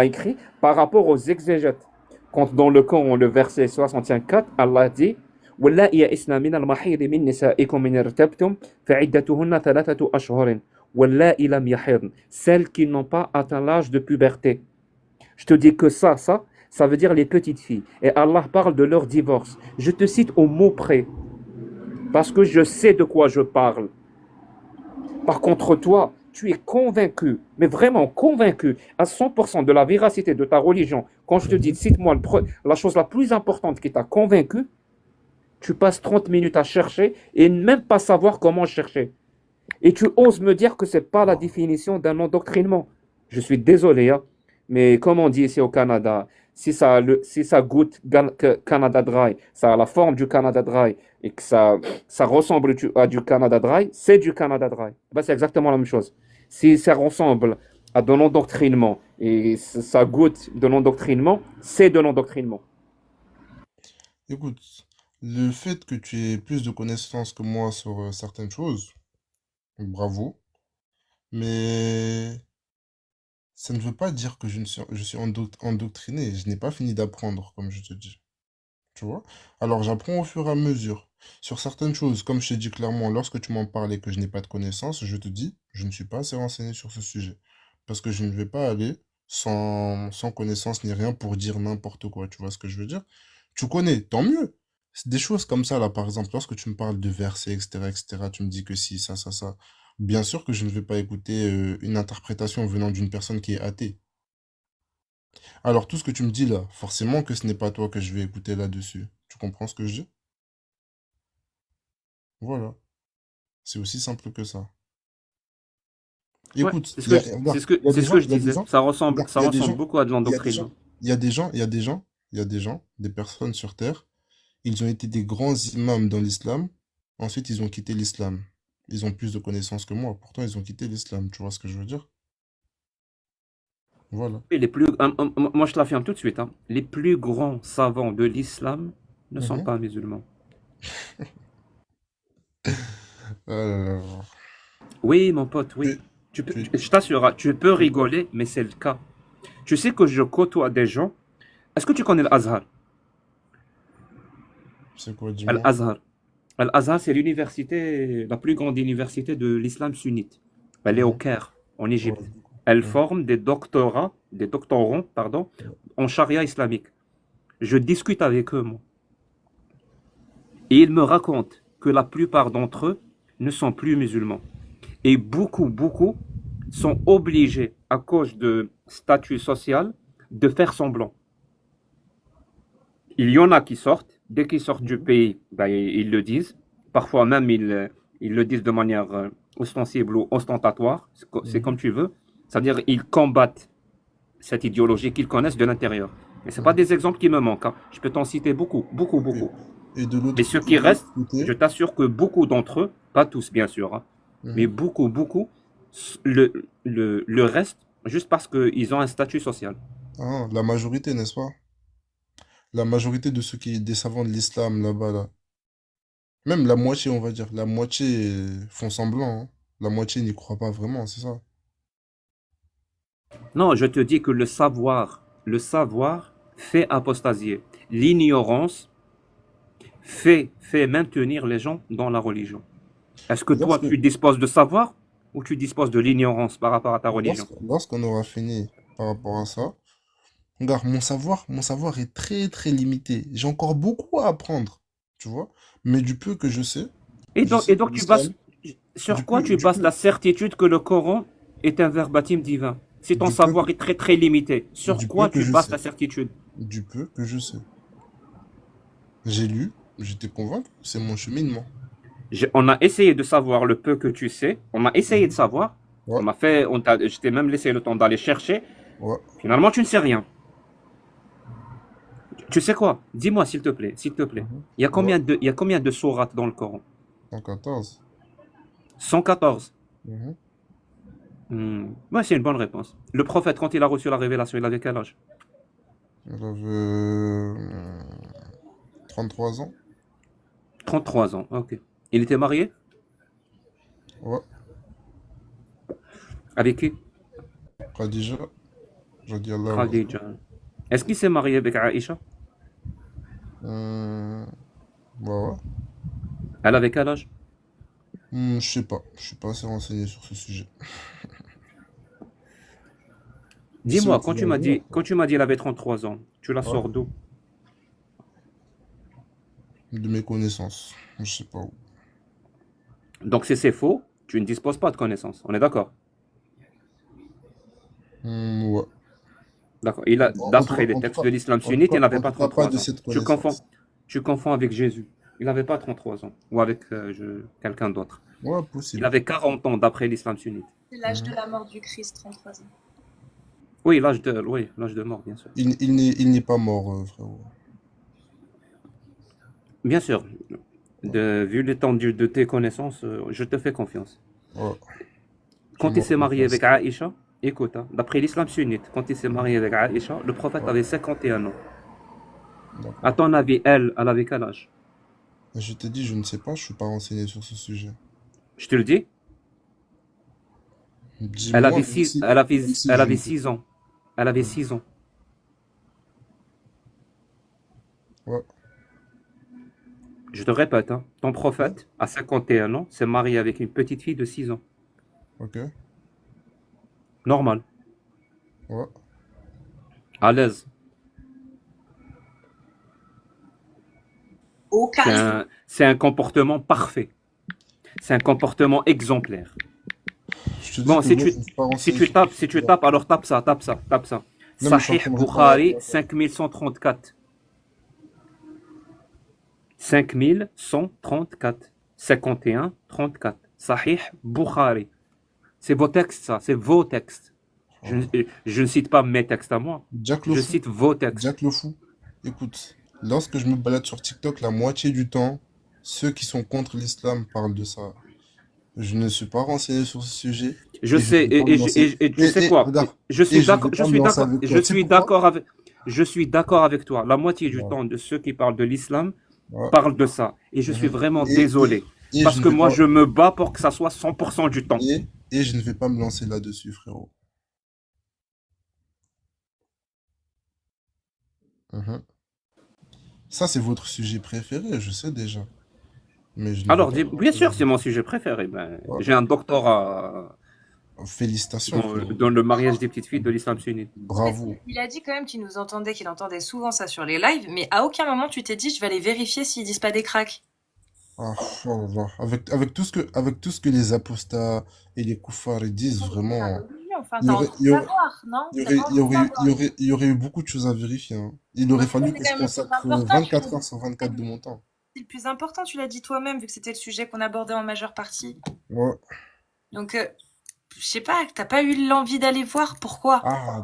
écrit par rapport aux exégètes. Quand dans le Coran, le verset 65, Allah dit واللائي يئسن من المحيض من نسائكم إن ارتبتم فعدتهن ثلاثة أشهر واللائي لم يحضن, celles qui n'ont pas atteint l'âge de puberté. Je te dis que ça veut dire les petites filles. Et Allah parle de leur divorce. Je te cite au mot près parce que je sais de quoi je parle. Par contre, toi, tu es convaincu, mais vraiment convaincu à 100% de la véracité de ta religion. Quand je te dis, Mhm. cite-moi la chose la plus importante qui t'a convaincu, tu passes 30 minutes à chercher et même pas savoir comment chercher. Et tu oses me dire que ce n'est pas la définition d'un endoctrinement. Je suis désolé, hein, mais comme on dit ici au Canada, si ça goûte Canada Dry, ça a la forme du Canada Dry et que ça ressemble à du Canada Dry, c'est du Canada Dry. Ben, c'est exactement la même chose. Si ça ressemble à de l'endoctrinement et ça goûte de l'endoctrinement, c'est de l'endoctrinement. Écoute, le fait que tu aies plus de connaissances que moi sur certaines choses, bravo, mais ça ne veut pas dire que je suis endoctriné. Je n'ai pas fini d'apprendre, comme je te dis. Tu vois? Alors j'apprends au fur et à mesure. Sur certaines choses, comme je t'ai dit clairement, lorsque tu m'en parles et que je n'ai pas de connaissances, je te dis, je ne suis pas assez renseigné sur ce sujet. Parce que je ne vais pas aller sans connaissance ni rien pour dire n'importe quoi. Tu vois ce que je veux dire? Tu connais, tant mieux. C'est des choses comme ça, là, par exemple, lorsque tu me parles de versets, etc., tu me dis que si, ça. Bien sûr que je ne vais pas écouter une interprétation venant d'une personne qui est athée. Alors, tout ce que tu me dis là, forcément que ce n'est pas toi que je vais écouter là-dessus. Tu comprends ce que je dis? Voilà. C'est aussi simple que ça. Ouais, Écoute, il y a, regarde, il y a des c'est ce que gens, je il y a des disais. gens, regarde, Ça ressemble beaucoup à de il y a des gens, l'endoctrinement. il y a des gens, il y a des gens, il y a des gens, des personnes sur Terre, ils ont été des grands imams dans l'islam, ensuite ils ont quitté l'islam. Ils ont plus de connaissances que moi, pourtant ils ont quitté l'islam, tu vois ce que je veux dire? Voilà. Et moi, je te l'affirme tout de suite, hein, les plus grands savants de l'islam ne sont Mhm. pas musulmans. Euh, Oui, mon pote, oui. tu, tu, Je t'assure, hein, tu peux tu- rigoler, mais c'est le cas. Tu sais que je côtoie des gens. Est-ce que tu connais l'Azhar? c'est quoi, dis-moi? Al-Azhar. Al-Azhar, c'est l'université, la plus grande université de l'islam sunnite. Elle est au Mhm. Caire, en Ouais. Égypte. Elle Mhm. forme des doctorants, pardon, en charia islamique. Je discute avec eux, moi. Et ils me racontent que la plupart d'entre eux ne sont plus musulmans. Et beaucoup sont obligés, à cause de statut social, de faire semblant. Il y en a qui sortent, dès qu'ils sortent du Mhm. pays, ben, ils le disent. Parfois même, ils le disent de manière ostensible ou ostentatoire, c'est Mhm. comme tu veux. C'est-à-dire ils combattent cette idéologie qu'ils connaissent de l'intérieur. Et ce pas Mhm. des exemples qui me manquent, hein. Je peux t'en citer Et, beaucoup. et Mais ceux qui de l'autre restent, je côté, t'assure que beaucoup d'entre eux, pas tous bien sûr, hein, mais mhm. beaucoup, le reste, juste parce qu'ils ont un statut social. Ah, la majorité, n'est-ce pas? La majorité de ceux qui, des savants de l'islam là-bas, là. Même la moitié, on va dire. La moitié font semblant, hein. La moitié n'y croit pas vraiment, c'est ça. Non, je te dis que le savoir fait apostasier. L'ignorance fait maintenir les gens dans la religion. Est-ce que toi, Lorsque, tu disposes de savoir ou tu disposes de l'ignorance par rapport à ta religion? lorsqu'on aura fini par rapport à ça, regarde, mon savoir est très très limité. J'ai encore beaucoup à apprendre, tu vois. Mais du peu que Et je donc, sais et que donc tu bases, l'islam, sur quoi tu du bases peu, la certitude que le Coran est un verbatim divin? Si ton du peu, savoir est très très limité, sur du peu quoi que tu je bases sais, ta certitude? du peu que je sais. J'ai lu, j'étais convaincu, c'est mon cheminement. On a essayé de savoir le peu que tu sais, on a essayé de Mhm. savoir, Ouais, je t'ai même laissé le temps d'aller chercher, ouais. finalement tu ne sais rien. Tu sais quoi? Dis-moi s'il te plaît, s'il te plaît. Mhm. Il y a Ouais, combien de sourates dans le Coran? 114. 114. Mhm. Ouais, c'est une bonne réponse. Le prophète, quand il a reçu la révélation, il avait quel âge? Elle avait 33 ans. 33 ans, ok. Il était marié? Ouais, Avec qui? Khadija, radiallahu anha. Khadija. Est-ce qu'il s'est marié avec Aïcha? Euh, bah ouais. Elle avait quel âge? Je sais pas, je suis pas assez renseigné sur ce sujet. Je sais Dis-moi, où tu quand vas tu en m'as venir, dit, quoi. quand tu m'as dit il avait 33 ans, tu la Ouais, sors d'où? de mes connaissances, je sais pas où. Donc si c'est faux, tu ne disposes pas de connaissances. On est d'accord? Ouais. D'accord. D'après les En tout textes cas, de l'islam sunnite, il n'avait en pas tout cas, pas de 33 ans. cette Tu confonds, connaissance. tu confonds avec Jésus. Il n'avait pas 33 ans. Ou avec quelqu'un d'autre. Ouais, Il possible. avait 40 ans d'après l'islam sunnite. C'est l'âge de Mhm. la mort du Christ, 33 ans. Oui, l'âge de mort, bien sûr. Il n'est pas mort, frérot. Bien sûr. Ouais, Vu l'étendue de tes connaissances, je te fais confiance. ouais, Quand il fais-moi s'est marié confiance. avec Aïcha, écoute, hein, d'après l'islam sunnite, quand il s'est marié avec Aïcha, le prophète Ouais, avait 51 ans. À d'accord. ton avis, elle avait quel âge? Je t'ai dit, je ne sais pas, je suis pas renseigné sur ce sujet. Je te le dis, elle Dis-moi, avait 6, même si elle je avait ne sais 6 ans. Elle avait pas. 6 ans. Ouais, Je te répète, hein, ton ouais, prophète, à 51 ans, s'est marié avec une petite fille de 6 ans. ok, Normal, ouais. à l'aise. Au calme. C'est un comportement parfait. C'est un comportement exemplaire. Je te dis Bon, que moi, je ne suis pas si renseigné tu sur ce tapes, si tu sujet. tapes, alors tape ça, tape ça, tape ça. Non, mais je suis en Sahih train de répondre à Bukhari, toi. 5134. 5134. 51, 34. Sahih Bukhari. C'est vos textes, ça, c'est vos textes. Je, Oh. ne- je ne cite pas mes textes à moi, Jack le je fou. cite vos textes. Jack le fou. Écoute, lorsque je me balade sur TikTok, la moitié du temps, ceux qui sont contre l'islam parlent de ça. Je ne suis pas renseigné sur ce sujet Je et je ne sais, vais pas me lancer. et tu sais quoi? Regarde, Je et suis je ne vais d'accord, je pas me suis lancer d'accord, avec je toi. Tu sais suis pourquoi? d'accord avec, je suis d'accord avec toi. La moitié du Ouais, temps de ceux qui parlent de l'islam ouais. parlent de ça. Et je suis Mhm. vraiment Et, désolé. je Parce ne que vais moi, pas, je me bats pour que ça soit 100% du temps. et je ne vais pas me lancer là-dessus, frérot. Mhm. Ça, c'est votre sujet préféré, je sais déjà. Mais je ne vais Alors, pas me bien lancer sûr, c'est mon là-dessus. sujet préféré. Ben, Ouais. j'ai un doctorat Félicitations, frérot. dans le mariage des petites filles de l'islam sunnite. Bravo. Il a dit quand même qu'il nous entendait, qu'il entendait souvent ça sur les lives, mais à aucun moment tu t'es dit je vais aller vérifier s'ils disent pas des cracks. Ah, oh là là. Avec tout ce que les apostats et les koufars ils disent, vraiment, Oui, enfin, il y t'as aurait, envie il de y aurait, savoir, non? il y T'as aurait, pas il y envie de aurait, savoir. il y aurait eu beaucoup de choses à vérifier, hein. Il aurait fallu C'est que quand je même le plus consacre important, 24 heures sur 24 de mon temps. c'est le plus important, tu l'as dit toi-même, vu que c'était le sujet qu'on abordait en majeure partie. Ouais. Donc, je sais pas, t'as pas eu l'envie d'aller voir pourquoi? Ah,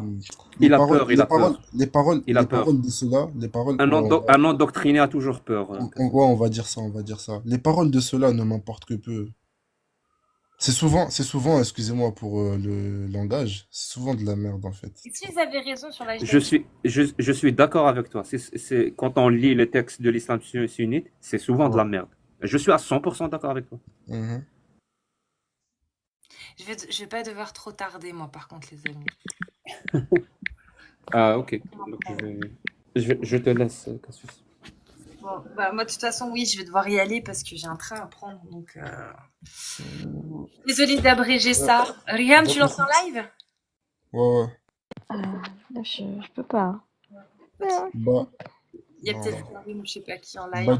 Il a peur, il a peur. Il a les peur. paroles de cela, les paroles, Un endoctriné a toujours peur. ouais, on va dire ça, on va dire ça. Les paroles de cela ne m'importent que peu. C'est souvent, excusez-moi pour le langage, c'est souvent de la merde en fait. Et s'ils avaient raison sur la Je suis d'accord avec toi. Quand on lit les textes de l'islam sunnite, c'est souvent de Ouais. la merde. Je suis à 100% d'accord avec toi. Mhm. Je vais pas devoir trop tarder, moi, par contre, les amis. Ah, ok. Donc, je te laisse, Cassius. Bon, bah, moi, de toute façon, oui, je vais devoir y aller parce que j'ai un train à prendre. Donc, désolée d'abréger ça. Riam, tu lances en live? Ouais, ouais. Là, je peux pas. Bah, Il y a non, peut-être non. Karim ou je sais pas qui en Bah, live.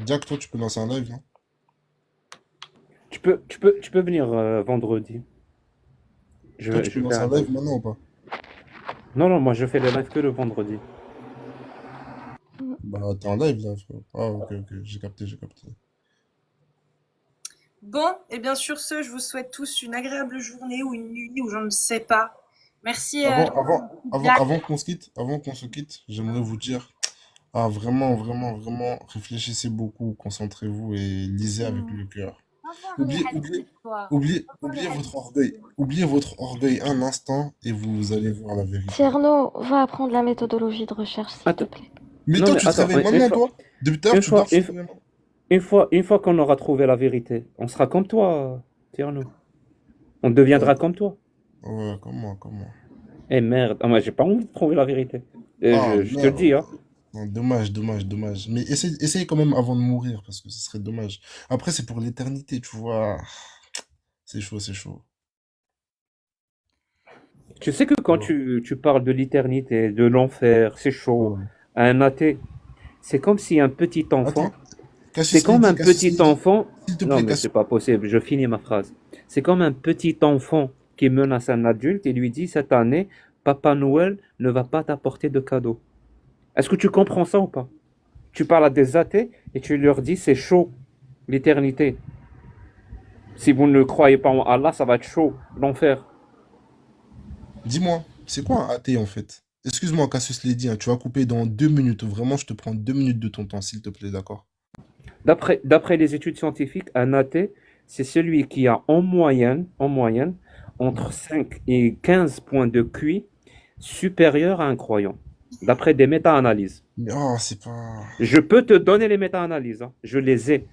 Jack, toi, tu peux lancer un live, non? Tu peux venir vendredi. Toi, tu peux Je fais lancer un un live live. maintenant ou pas? Non, non, moi je fais les lives que le vendredi. Bah, t'es en live, là, frère. Ah, ok, ok, j'ai capté, j'ai capté. Bon, et bien sur ce, je vous souhaite tous une agréable journée ou une nuit ou je ne sais pas. Merci, Jack. Avant qu'on se quitte, j'aimerais vous dire, ah, vraiment, vraiment, vraiment, réfléchissez beaucoup, concentrez-vous et lisez avec le cœur. Va voir les Oubliez, oubliez, hadiths, toi. Va voir les oubliez hadiths. votre orgueil. Oubliez votre orgueil un instant et vous allez voir la vérité. Tierno, va apprendre la méthodologie de recherche, s'il te Attends, plaît. Mais non toi, mais tu te attends, réveilles maintenant, toi? Depuis tout à l'heure, une tu fois, dors, tu te réveilles maintenant. une fois qu'on aura trouvé la vérité, on sera comme toi, Tierno. On deviendra comme toi. Ouais, comment, comment? Eh merde, ah, moi j'ai pas envie de trouver la vérité. Ah, Je te le dis, merde. hein. Non, dommage, dommage, dommage. Mais essaye quand même avant de mourir, parce que ce serait dommage. Après, c'est pour l'éternité, tu vois. C'est chaud, c'est chaud. Tu sais que quand Ouais. tu parles de l'éternité, de l'enfer, c'est chaud, Ouais. à un athée, c'est comme si un petit enfant, Attends, Cassius Cassius petit Lady, enfant, s'il te non plaît, mais c'est Cassius. pas possible, je finis ma phrase. C'est comme un petit enfant qui menace un adulte et lui dit cette année, Papa Noël ne va pas t'apporter de cadeaux. Est-ce que tu comprends ça ou pas? Tu parles à des athées et tu leur dis c'est chaud, l'éternité. Si vous ne croyez pas en Allah, ça va être chaud, l'enfer. Dis-moi, c'est quoi un athée en fait? Excuse-moi, Cassius Lady, hein, tu vas couper dans 2 minutes. Vraiment, je te prends 2 minutes de ton temps, s'il te plaît, d'accord? D'après les études scientifiques, un athée, c'est celui qui a en moyenne, entre 5 et 15 points de QI supérieurs à un croyant. D'après des méta-analyses. Mais oh, c'est pas. Je peux te donner les méta-analyses, hein. Je les ai.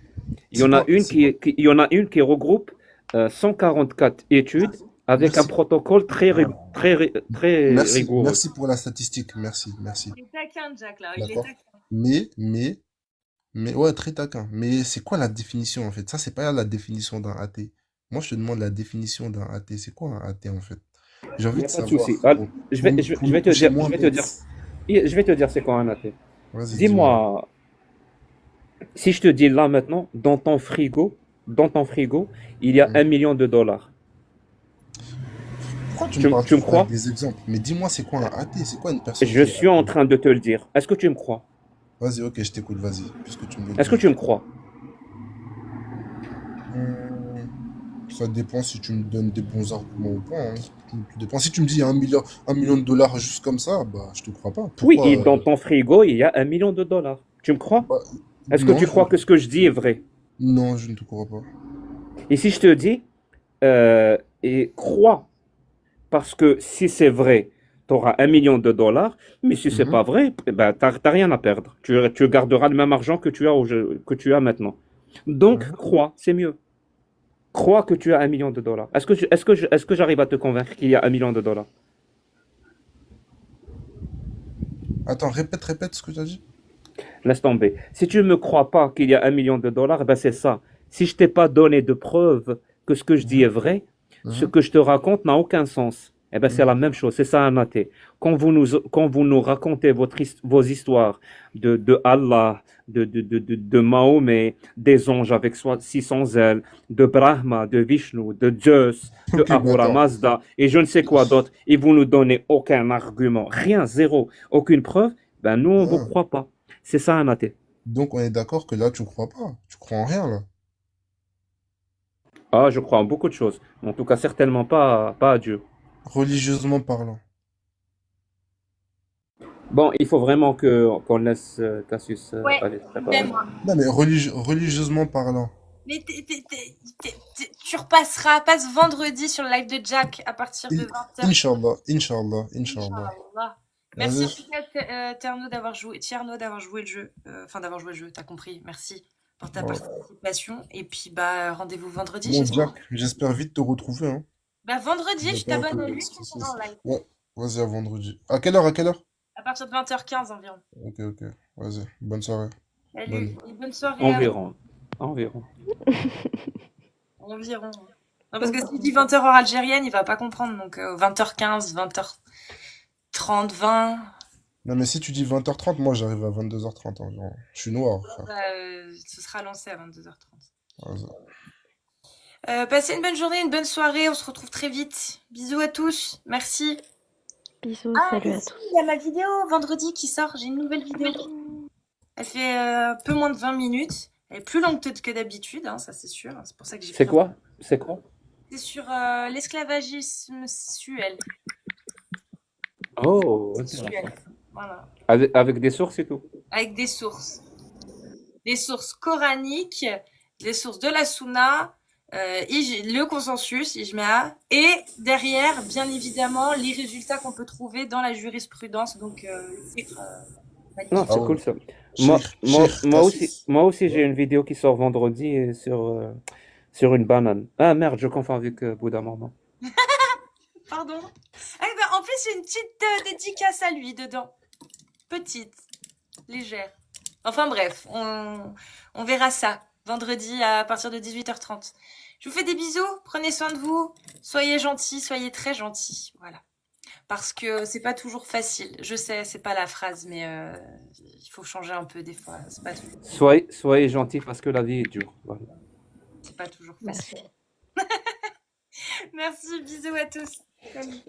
Il y C'est en a quoi? une C'est quoi? il y en a une qui regroupe 144 études avec un Merci. protocole très Merci. rigoureux. Merci pour la statistique. Merci. Merci. Il est taquin, Jack, là. Il est D'accord? taquin. Mais, mais, ouais, très taquin. Mais c'est quoi la définition en fait? Ça, c'est pas la définition d'un athée. Moi, je te demande la définition d'un athée. C'est quoi un athée en fait? J'ai Il envie n'y de a pas de savoir souci. pour me toucher moins bête. Je vais te dire c'est quoi un athée. Vas-y, dis-moi. Dis-moi, si je te dis là maintenant, dans ton frigo, il y a Hmm. 1 million de dollars. Pourquoi tu me parles Tu me toujours avec crois? des exemples? Mais dis-moi, c'est quoi un athée? C'est quoi une personne Je qui est suis en athée? train de te le dire. Est-ce que tu me crois? Vas-y, ok, je t'écoute, vas-y, puisque tu me le Est-ce que dis. tu me crois? Ça dépend si tu me donnes des bons arguments ou pas, hein. Tout dépend. Si tu me dis il y a 1 million de dollars juste comme ça, bah je te crois pas. Oui, Pourquoi et dans ton frigo, il y a 1 million de dollars. Tu me crois? bah, Est-ce que non, tu crois que ce que je dis est vrai? non, je ne te crois pas. Et si je te dis, et crois, parce que si c'est vrai, tu auras 1 million de dollars, mais si c'est Mhm. pas vrai, eh ben, t'as rien à perdre. Tu garderas le même argent que tu as maintenant. Donc, Mhm. crois, c'est mieux. Crois que tu as 1 million de dollars. Est-ce que j'arrive à te convaincre qu'il y a 1 million de dollars? Attends, répète ce que tu as dit. Laisse tomber. Si tu ne me crois pas qu'il y a 1 million de dollars, eh ben c'est ça. Si je t'ai pas donné de preuve que ce que je dis est Mhm. vrai, ce Mhm. que je te raconte n'a aucun sens. Eh ben c'est la Mhm. même chose. C'est ça un athée. Quand vous nous racontez vos histoires de Allah, de Mahomet, des anges avec 600 ailes, de Brahma, de Vishnu, de Zeus, de Ok, mais Ahura attends. Mazda et je ne sais quoi d'autre, et vous nous donnez aucun argument, rien, zéro, aucune preuve, ben nous on vous Ah. croit pas. C'est ça un athée. Donc on est d'accord que là tu crois pas. Tu crois en rien là. Ah, je crois en beaucoup de choses. En tout cas, certainement pas à Dieu. Religieusement parlant. Bon, il faut vraiment qu'on laisse Cassius Ouais, aller se préparer. même moi. Non mais religieusement parlant. Mais tu repasseras, passe vendredi sur le live de Jack à partir de In- 20h. Inch'Allah, Inch'Allah, Inch'Allah. Inch'Allah. Merci en Vas-y. tout cas, Tierno d'avoir joué le jeu. Enfin, d'avoir joué le jeu, t'as compris. Merci. pour ta Ouais. participation. Et puis, bah, rendez-vous vendredi, Bon, j'espère. Jack, j'espère vite te retrouver, hein. Bah, vendredi, On va je pas t'abonne à que lui, ce tu qui seras en live. Ouais, vas-y, à vendredi. À quelle heure, à quelle heure? À partir de 20h15 environ. Ok, ok. Vas-y, bonne soirée. Salut, Bonne. et bonne soirée à Environ. Environ. environ. Non, parce que s'il dit 20h heure algérienne, il va pas comprendre. Donc 20h15, 20h30, 20. Non, mais si tu dis 20h30, moi j'arrive à 22h30 environ. Je suis noir, frère. Bah, ce sera lancé à 22h30. Vas-y. Passez une bonne journée, une bonne soirée. On se retrouve très vite. Bisous à tous. Merci. Bisous, Ah, salut et à si, tous. il y a ma vidéo vendredi qui sort. J'ai une nouvelle vidéo. Elle fait un peu moins de 20 minutes. Elle est plus longue que d'habitude, hein, ça c'est sûr. C'est pour ça que j'ai C'est pris un- quoi? C'est quoi? C'est sur l'esclavagisme sexuel. Oh, Sexuel. intéressant. Voilà. Avec des sources et tout. Avec des sources. Des sources coraniques, des sources de la Sunna, le consensus, Ijma, et derrière, bien évidemment, les résultats qu'on peut trouver dans la jurisprudence, donc le fiqh maliki. Non, Ah c'est ouais. cool ça. Moi, Cheikh, moi, Cheikh moi aussi, Tassis. moi aussi j'ai une vidéo qui sort vendredi sur une banane. Ah merde, je confonds avec Bouddha Mormon. Pardon. Ah, ben, en plus, il y a une petite dédicace à lui dedans. Petite, légère. Enfin bref, on verra ça vendredi à partir de 18h30. Je vous fais des bisous, prenez soin de vous, soyez gentils, soyez très gentils, voilà. Parce que c'est pas toujours facile. Je sais, c'est pas la phrase, mais il faut changer un peu des fois. Soyez gentils parce que la vie est dure. Voilà. C'est pas toujours facile. Merci. Merci, bisous à tous. Salut.